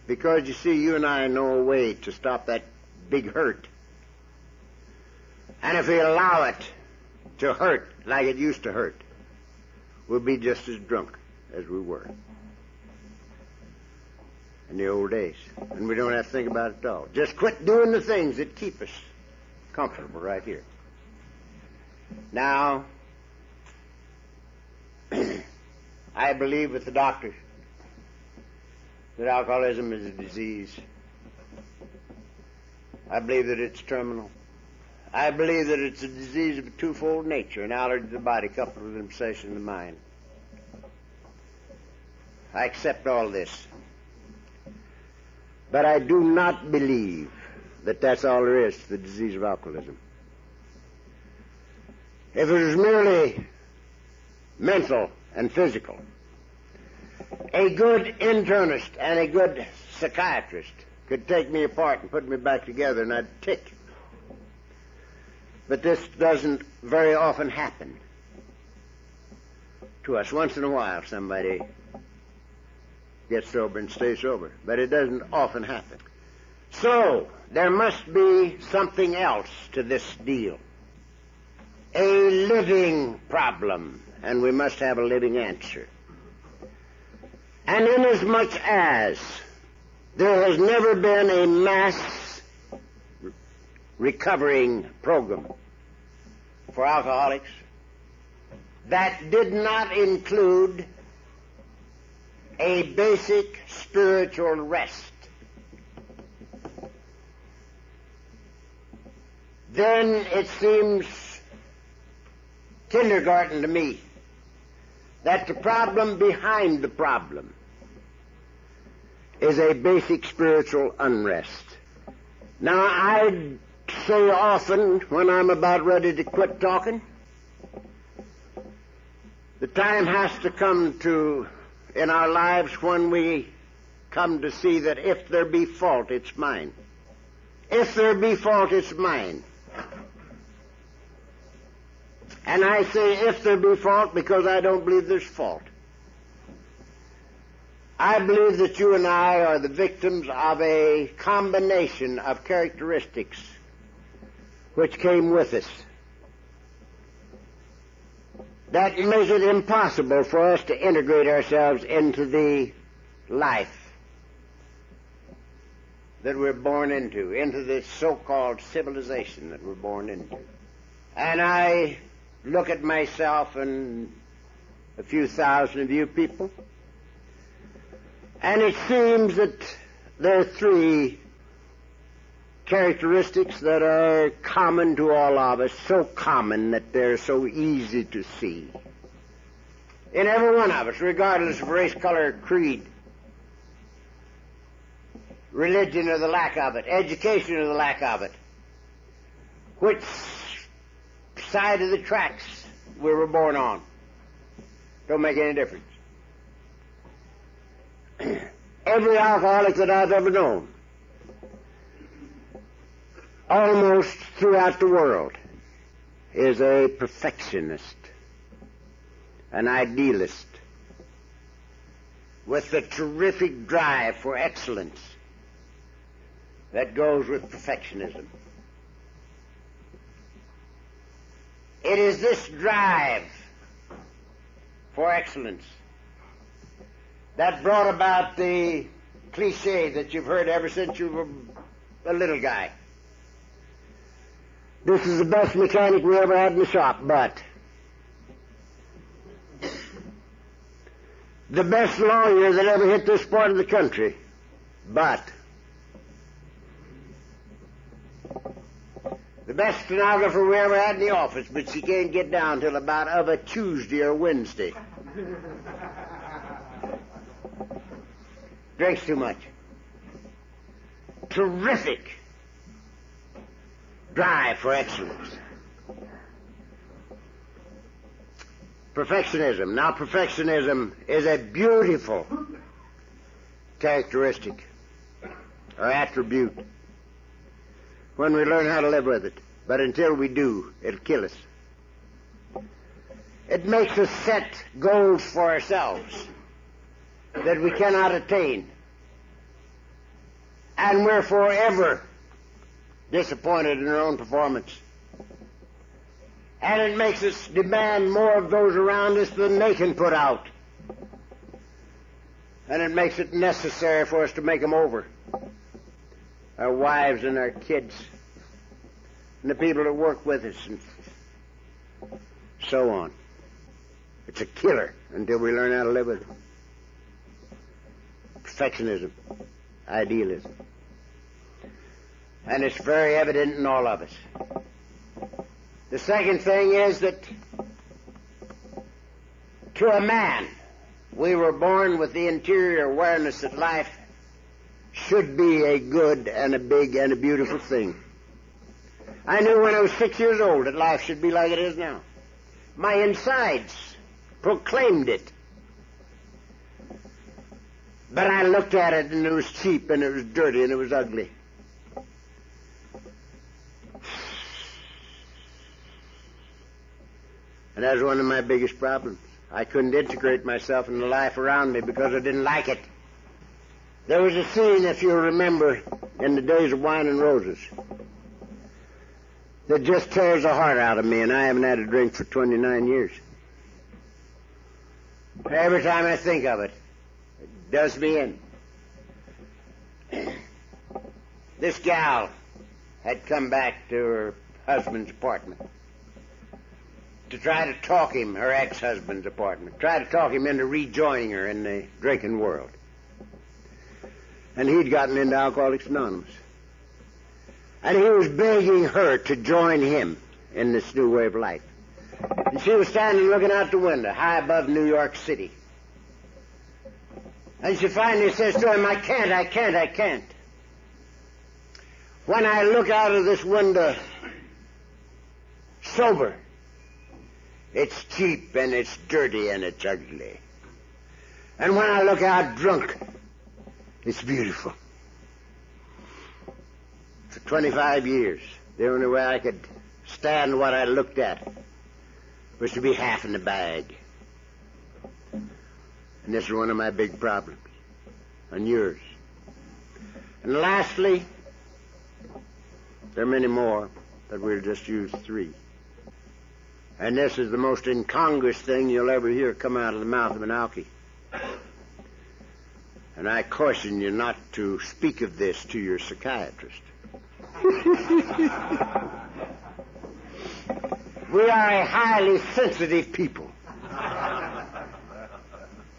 Because, you see, you and I know a way to stop that big hurt. And if we allow it to hurt like it used to hurt, we'll be just as drunk as we were in the old days. And we don't have to think about it at all. Just quit doing the things that keep us comfortable right here. Now, I believe with the doctors that alcoholism is a disease. I believe that it's terminal. I believe that it's a disease of a twofold nature, an allergy to the body coupled with an obsession of the mind. I accept all this. But I do not believe that that's all there is to the disease of alcoholism. If it was merely mental and physical, a good internist and a good psychiatrist could take me apart and put me back together and I'd tick. But this doesn't very often happen to us. Once in a while somebody gets sober and stays sober, but it doesn't often happen. So there must be something else to this deal. A living problem, and we must have a living answer. And inasmuch as there has never been a mass recovering program for alcoholics that did not include a basic spiritual rest, then it seems kindergarten to me that the problem behind the problem is a basic spiritual unrest. Now, I say often when I'm about ready to quit talking, the time has to come to in our lives when we come to see that if there be fault, it's mine. If there be fault, it's mine. And I say if there be fault because I don't believe there's fault. I believe that you and I are the victims of a combination of characteristics which came with us that make it impossible for us to integrate ourselves into the life that we're born into this so-called civilization that we're born into. And I look at myself and a few thousand of you people, and it seems that there are three characteristics that are common to all of us, so common that they're so easy to see. In every one of us, regardless of race, color, creed, religion or the lack of it, education or the lack of it, which side of the tracks we were born on. Don't make any difference. Every alcoholic that I've ever known, almost throughout the world, is a perfectionist, an idealist, with the terrific drive for excellence that goes with perfectionism. It is this drive for excellence that brought about the cliche that you've heard ever since you were a little guy. This is the best mechanic we ever had in the shop, but the best lawyer that ever hit this part of the country, but the best stenographer we ever had in the office, but she can't get down till about of a Tuesday or Wednesday. Drinks too much. Terrific drive for excellence. Perfectionism. Now, perfectionism is a beautiful characteristic or attribute when we learn how to live with it. But until we do, it'll kill us. It makes us set goals for ourselves that we cannot attain. And we're forever disappointed in our own performance. And it makes us demand more of those around us than they can put out. And it makes it necessary for us to make them over. Our wives and our kids and the people that work with us and so on. It's a killer until we learn how to live with it. Perfectionism, idealism. And it's very evident in all of us. The second thing is that to a man, we were born with the interior awareness that life should be a good and a big and a beautiful thing. I knew when I was 6 years old that life should be like it is now. My insides proclaimed it. But I looked at it and it was cheap and it was dirty and it was ugly. And that was one of my biggest problems. I couldn't integrate myself in the life around me because I didn't like it. There was a scene, if you remember, in the days of Wine and Roses that just tears the heart out of me, and I haven't had a drink for 29 years. Every time I think of it, it does me in. This gal had come back to her husband's apartment to try to talk him, her ex-husband's apartment, try to talk him into rejoining her in the drinking world. And he'd gotten into Alcoholics Anonymous. And he was begging her to join him in this new way of life. And she was standing looking out the window, high above New York City. And she finally says to him, I can't. When I look out of this window sober, it's cheap and it's dirty and it's ugly. And when I look out drunk, it's beautiful. For 25 years, the only way I could stand what I looked at was to be half in the bag. And this is one of my big problems, and yours. And lastly, there are many more, but we'll just use 3. And this is the most incongruous thing you'll ever hear come out of the mouth of an alkie. And I caution you not to speak of this to your psychiatrist. We are a highly sensitive people.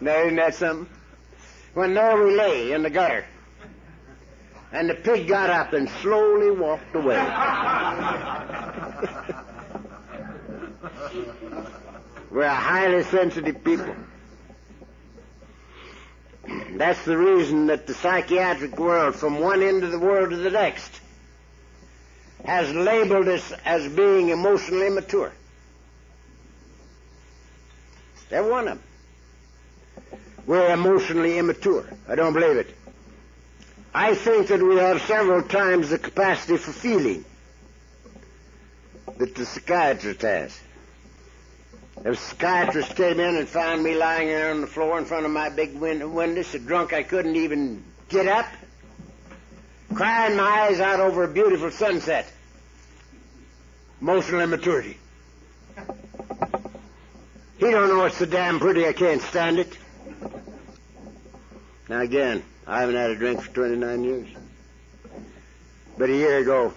Now, isn't that something? When there we lay in the gutter, and the pig got up and slowly walked away. We're a highly sensitive people. That's the reason that the psychiatric world, from one end of the world to the next, has labeled us as being emotionally immature. They're one of them. We're emotionally immature. I don't believe it. I think that we have several times the capacity for feeling that the psychiatrist has. If a psychiatrist came in and found me lying there on the floor in front of my big window, so drunk I couldn't even get up, crying my eyes out over a beautiful sunset. Emotional immaturity. He don't know it's so damn pretty I can't stand it. Now again, I haven't had a drink for 29 years. But a year ago,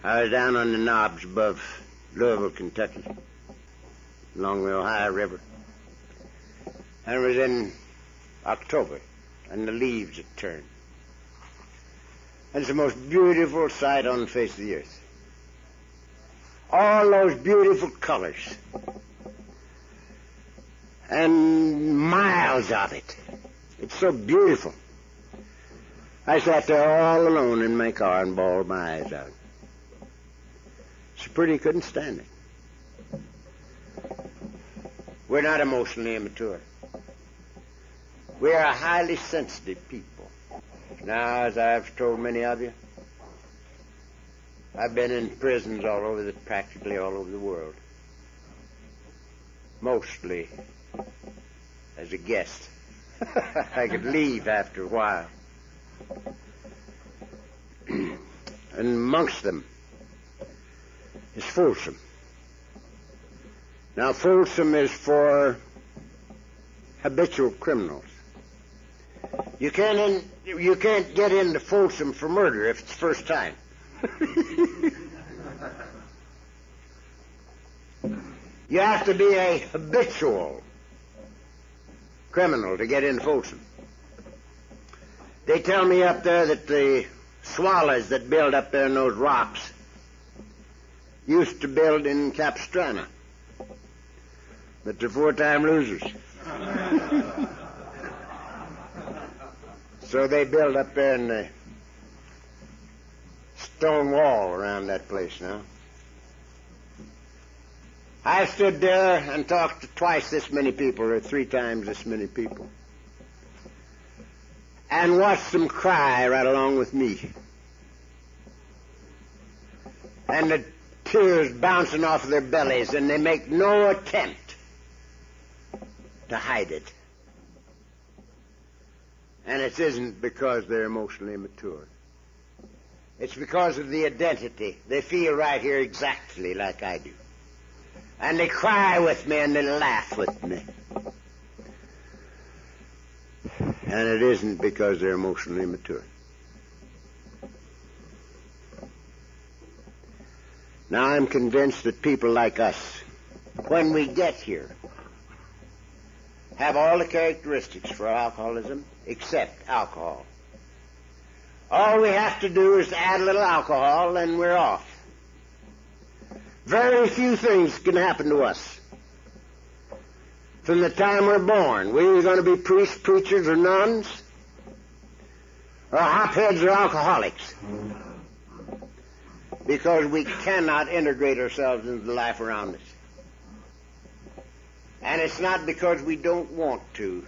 I was down on the knobs above Louisville, Kentucky, along the Ohio River. And it was in October, and the leaves had turned. And it's the most beautiful sight on the face of the earth. All those beautiful colors. And miles of it. It's so beautiful. I sat there all alone in my car and bawled my eyes out. So pretty, couldn't stand it. We're not emotionally immature. We are a highly sensitive people. Now, as I've told many of you, I've been in prisons practically all over the world. Mostly as a guest. I could leave after a while. And amongst them is Folsom. Now, Folsom is for habitual criminals. You can't get into Folsom for murder if it's first time. You have to be a habitual criminal to get in Folsom. They tell me up there that the swallows that build up there in those rocks used to build in Capistrano, but they're four-time losers. So they build up there in the stone wall around that place now. I stood there and talked to twice this many people, or three times this many people, and watched them cry right along with me. And the tears bouncing off of their bellies, and they make no attempt to hide it. And it isn't because they're emotionally immature. It's because of the identity. They feel right here exactly like I do. And they cry with me and they laugh with me. And it isn't because they're emotionally immature. Now I'm convinced that people like us, when we get here, have all the characteristics for alcoholism except alcohol. All we have to do is add a little alcohol and we're off. Very few things can happen to us. From the time we're born, we're either going to be priests, preachers, or nuns, or hopheads or alcoholics. Because we cannot integrate ourselves into the life around us. And it's not because we don't want to,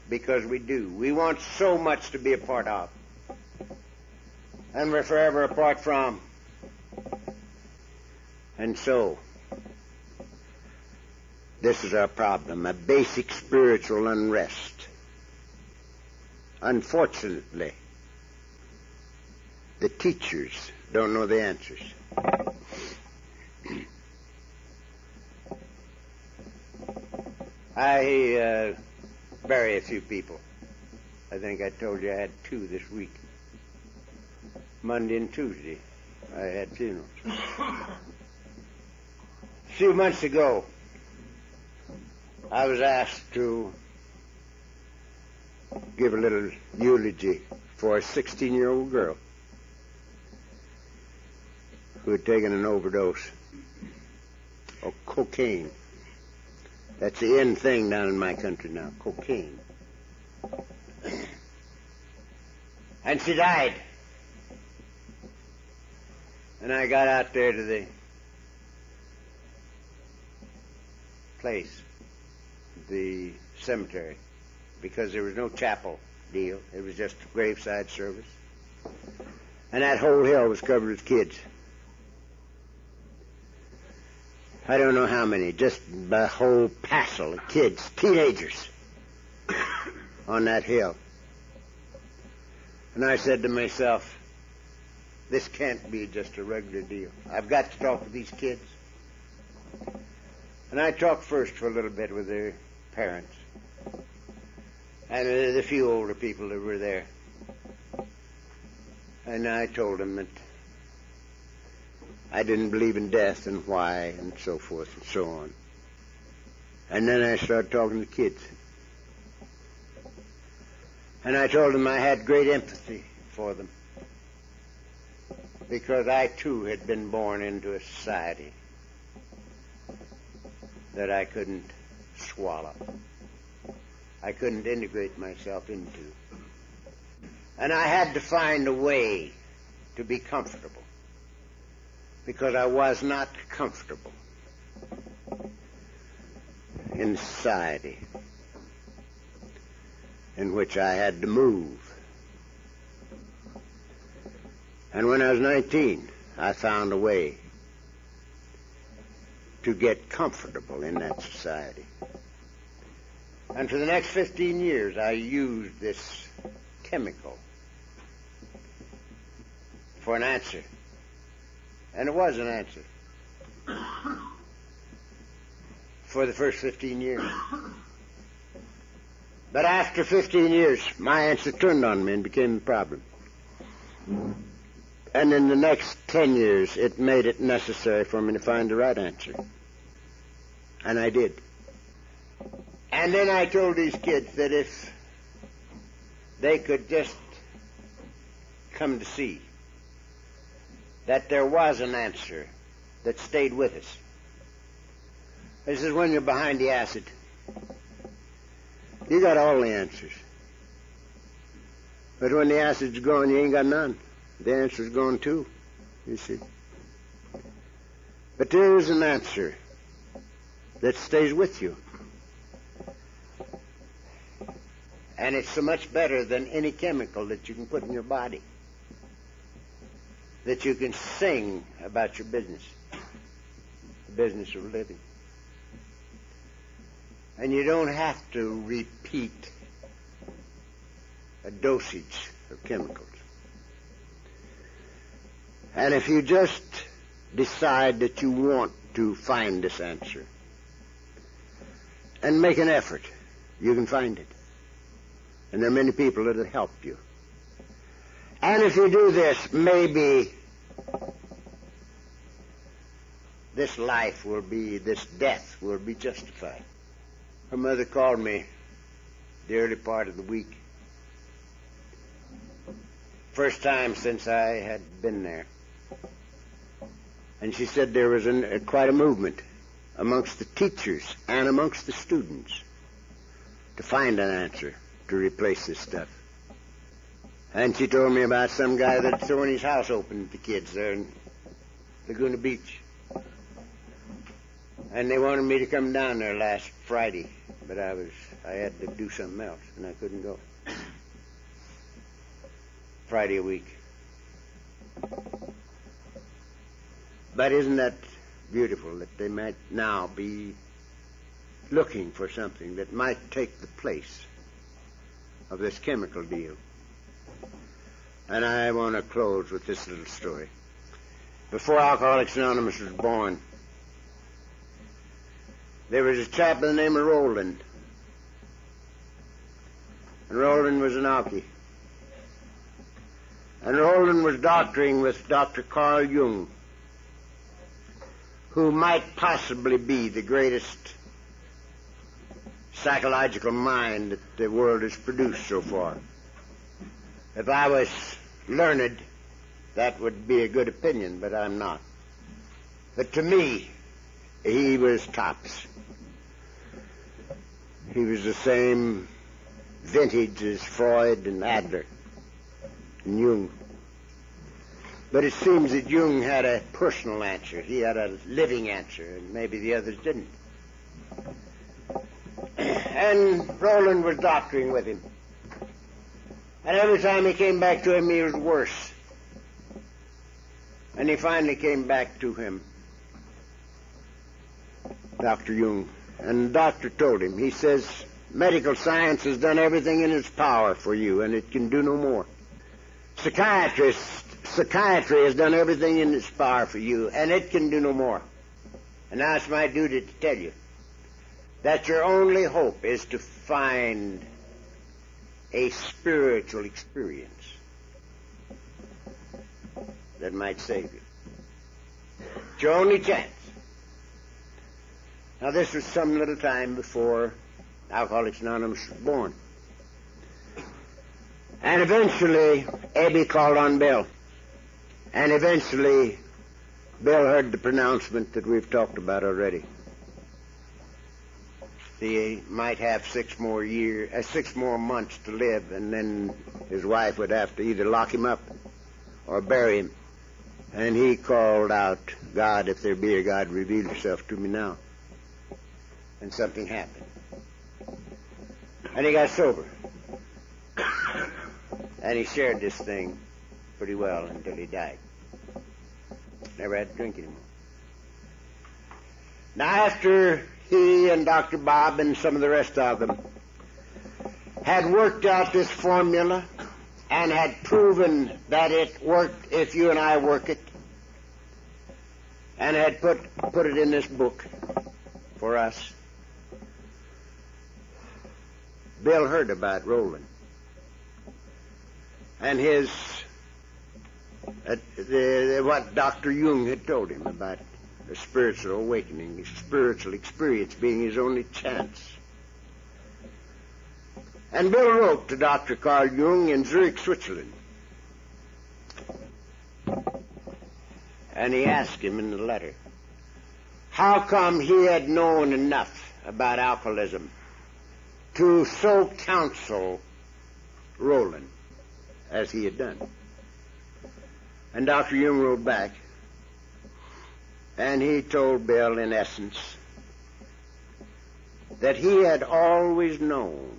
because we do. We want so much to be a part of. And we're forever apart from. And so, this is our problem, a basic spiritual unrest. Unfortunately, the teachers don't know the answers. I bury a few people. I think I told you I had 2 this week. Monday and Tuesday, I had funerals. A few months ago, I was asked to give a little eulogy for a 16-year-old girl who had taken an overdose of cocaine. That's the in thing down in my country now, cocaine. And she died. And I got out there to the place, the cemetery, because there was no chapel deal. It was just a graveside service. And that whole hill was covered with kids. I don't know how many, just a whole passel of kids, teenagers, on that hill. And I said to myself, this can't be just a regular deal. I've got to talk to these kids. And I talked first for a little bit with their parents and the few older people that were there. And I told them that I didn't believe in death and why and so forth and so on. And then I started talking to the kids. And I told them I had great empathy for them, because I too had been born into a society that I couldn't swallow. I couldn't integrate myself into. And I had to find a way to be comfortable, because I was not comfortable in society in which I had to move. And when I was 19, I found a way to get comfortable in that society. And for the next 15 years, I used this chemical for an answer. And it was an answer for the first 15 years. But after 15 years, my answer turned on me and became the problem. And in the next 10 years, it made it necessary for me to find the right answer. And I did. And then I told these kids that if they could just come to see that there was an answer that stayed with us. This is when you're behind the acid. You got all the answers. But when the acid's gone, you ain't got none. The answer's gone too, you see. But there is an answer that stays with you. And it's so much better than any chemical that you can put in your body. That you can sing about your business. The business of living. And you don't have to repeat a dosage of chemicals. And if you just decide that you want to find this answer and make an effort, you can find it. And there are many people that will help you. And if you do this, maybe this death will be justified. Her mother called me the early part of the week. First time since I had been there. And she said there was quite a movement amongst the teachers and amongst the students to find an answer to replace this stuff. And she told me about some guy that had thrown his house open to kids there in Laguna Beach. And they wanted me to come down there last Friday, but I had to do something else, and I couldn't go. Friday a week. But isn't that beautiful that they might now be looking for something that might take the place of this chemical deal? And I want to close with this little story. Before Alcoholics Anonymous was born, there was a chap by the name of Roland. And Roland was an alkie. And Roland was doctoring with Dr. Carl Jung, who might possibly be the greatest psychological mind that the world has produced so far. If I was learned, that would be a good opinion, but I'm not. But to me, he was tops. He was the same vintage as Freud and Adler and Jung. But it seems that Jung had a personal answer. He had a living answer, and maybe the others didn't. And Roland was doctoring with him. And every time he came back to him, he was worse. And he finally came back to him, Dr. Jung. And the doctor told him, he says, medical science has done everything in its power for you, and it can do no more. Psychiatry has done everything in its power for you, and it can do no more. And now it's my duty to tell you that your only hope is to find a spiritual experience that might save you. It's your only chance. Now, this was some little time before Alcoholics Anonymous was born. And eventually, Abby called on Bill. And eventually, Bill heard the pronouncement that we've talked about already. He might have 6 more months to live, and then his wife would have to either lock him up or bury him. And he called out, God, if there be a God, reveal yourself to me now. And something happened. And he got sober. And he shared this thing pretty well until he died. Never had to drink anymore. Now, after he and Dr. Bob and some of the rest of them had worked out this formula and had proven that it worked if you and I work it, and had put it in this book for us, Bill heard about Roland and what Dr. Jung had told him about a spiritual awakening, a spiritual experience being his only chance. And Bill wrote to Dr. Carl Jung in Zurich, Switzerland. And he asked him in the letter, how come he had known enough about alcoholism to so counsel Roland as he had done. And Dr. Jung wrote back, and he told Bill, in essence, that he had always known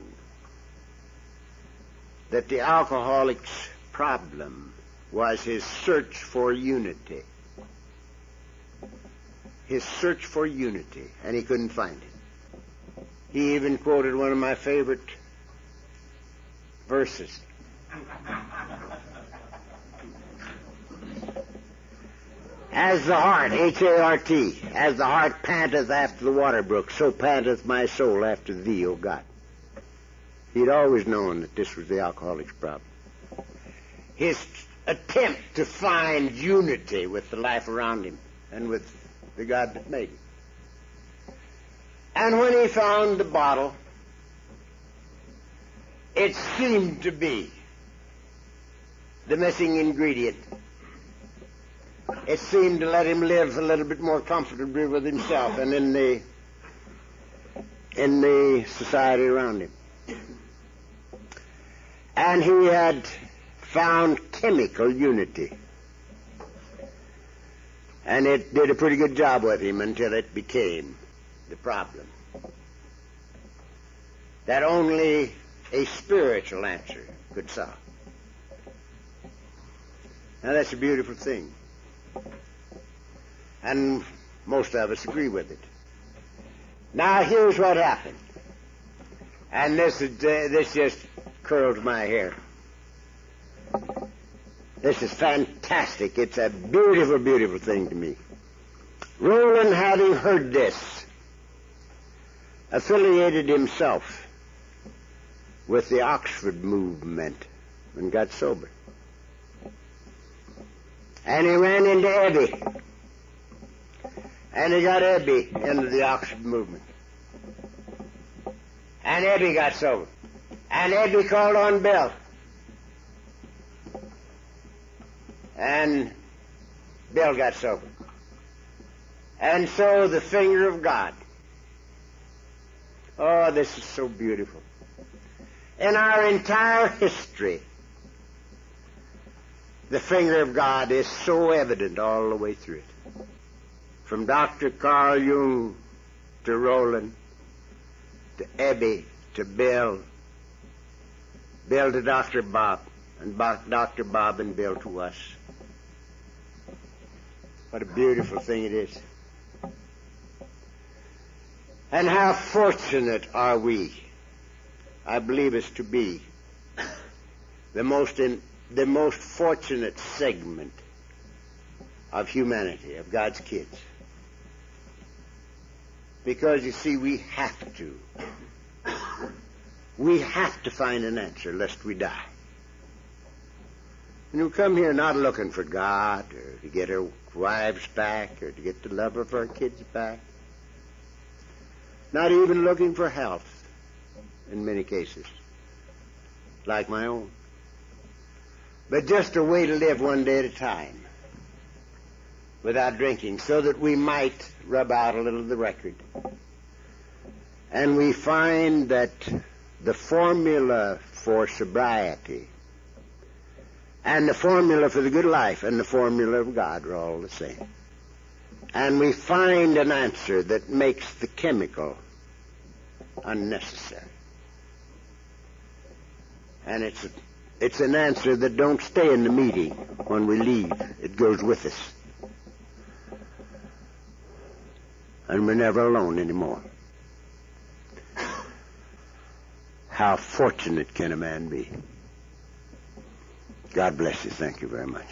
that the alcoholic's problem was his search for unity. His search for unity, and he couldn't find it. He even quoted one of my favorite verses. As the heart, H-A-R-T, as the heart panteth after the water brook, so panteth my soul after thee, O God. He'd always known that this was the alcoholic's problem. His attempt to find unity with the life around him and with the God that made him. And when he found the bottle, it seemed to be the missing ingredient. It seemed to let him live a little bit more comfortably with himself and in the society around him. And he had found chemical unity. And it did a pretty good job with him until it became the problem that only a spiritual answer could solve. Now that's a beautiful thing. And most of us agree with it. Now here's what happened. And this just curls my hair. This is fantastic. It's a beautiful, beautiful thing to me. Roland, having heard this, affiliated himself with the Oxford movement and got sober. And he ran into Ebby. And he got Ebby into the Oxford movement. And Ebby got sober. And Ebby called on Bill. And Bill got sober. And so the finger of God. Oh, this is so beautiful. In our entire history, the finger of God is so evident all the way through it. From Dr. Carl Jung to Roland, to Ebby, to Bill, Bill to Dr. Bob, and Dr. Bob and Bill to us. What a beautiful thing it is. And how fortunate are we, I believe us to be, the most fortunate segment of humanity, of God's kids. Because, you see, we have to find an answer lest we die. And we come here not looking for God or to get our wives back or to get the love of our kids back. Not even looking for health in many cases, like my own. But just a way to live one day at a time without drinking so that we might rub out a little of the record. And we find that the formula for sobriety and the formula for the good life and the formula of God are all the same. And we find an answer that makes the chemical unnecessary. And it's an answer that don't stay in the meeting when we leave. It goes with us. And we're never alone anymore. How fortunate can a man be? God bless you. Thank you very much.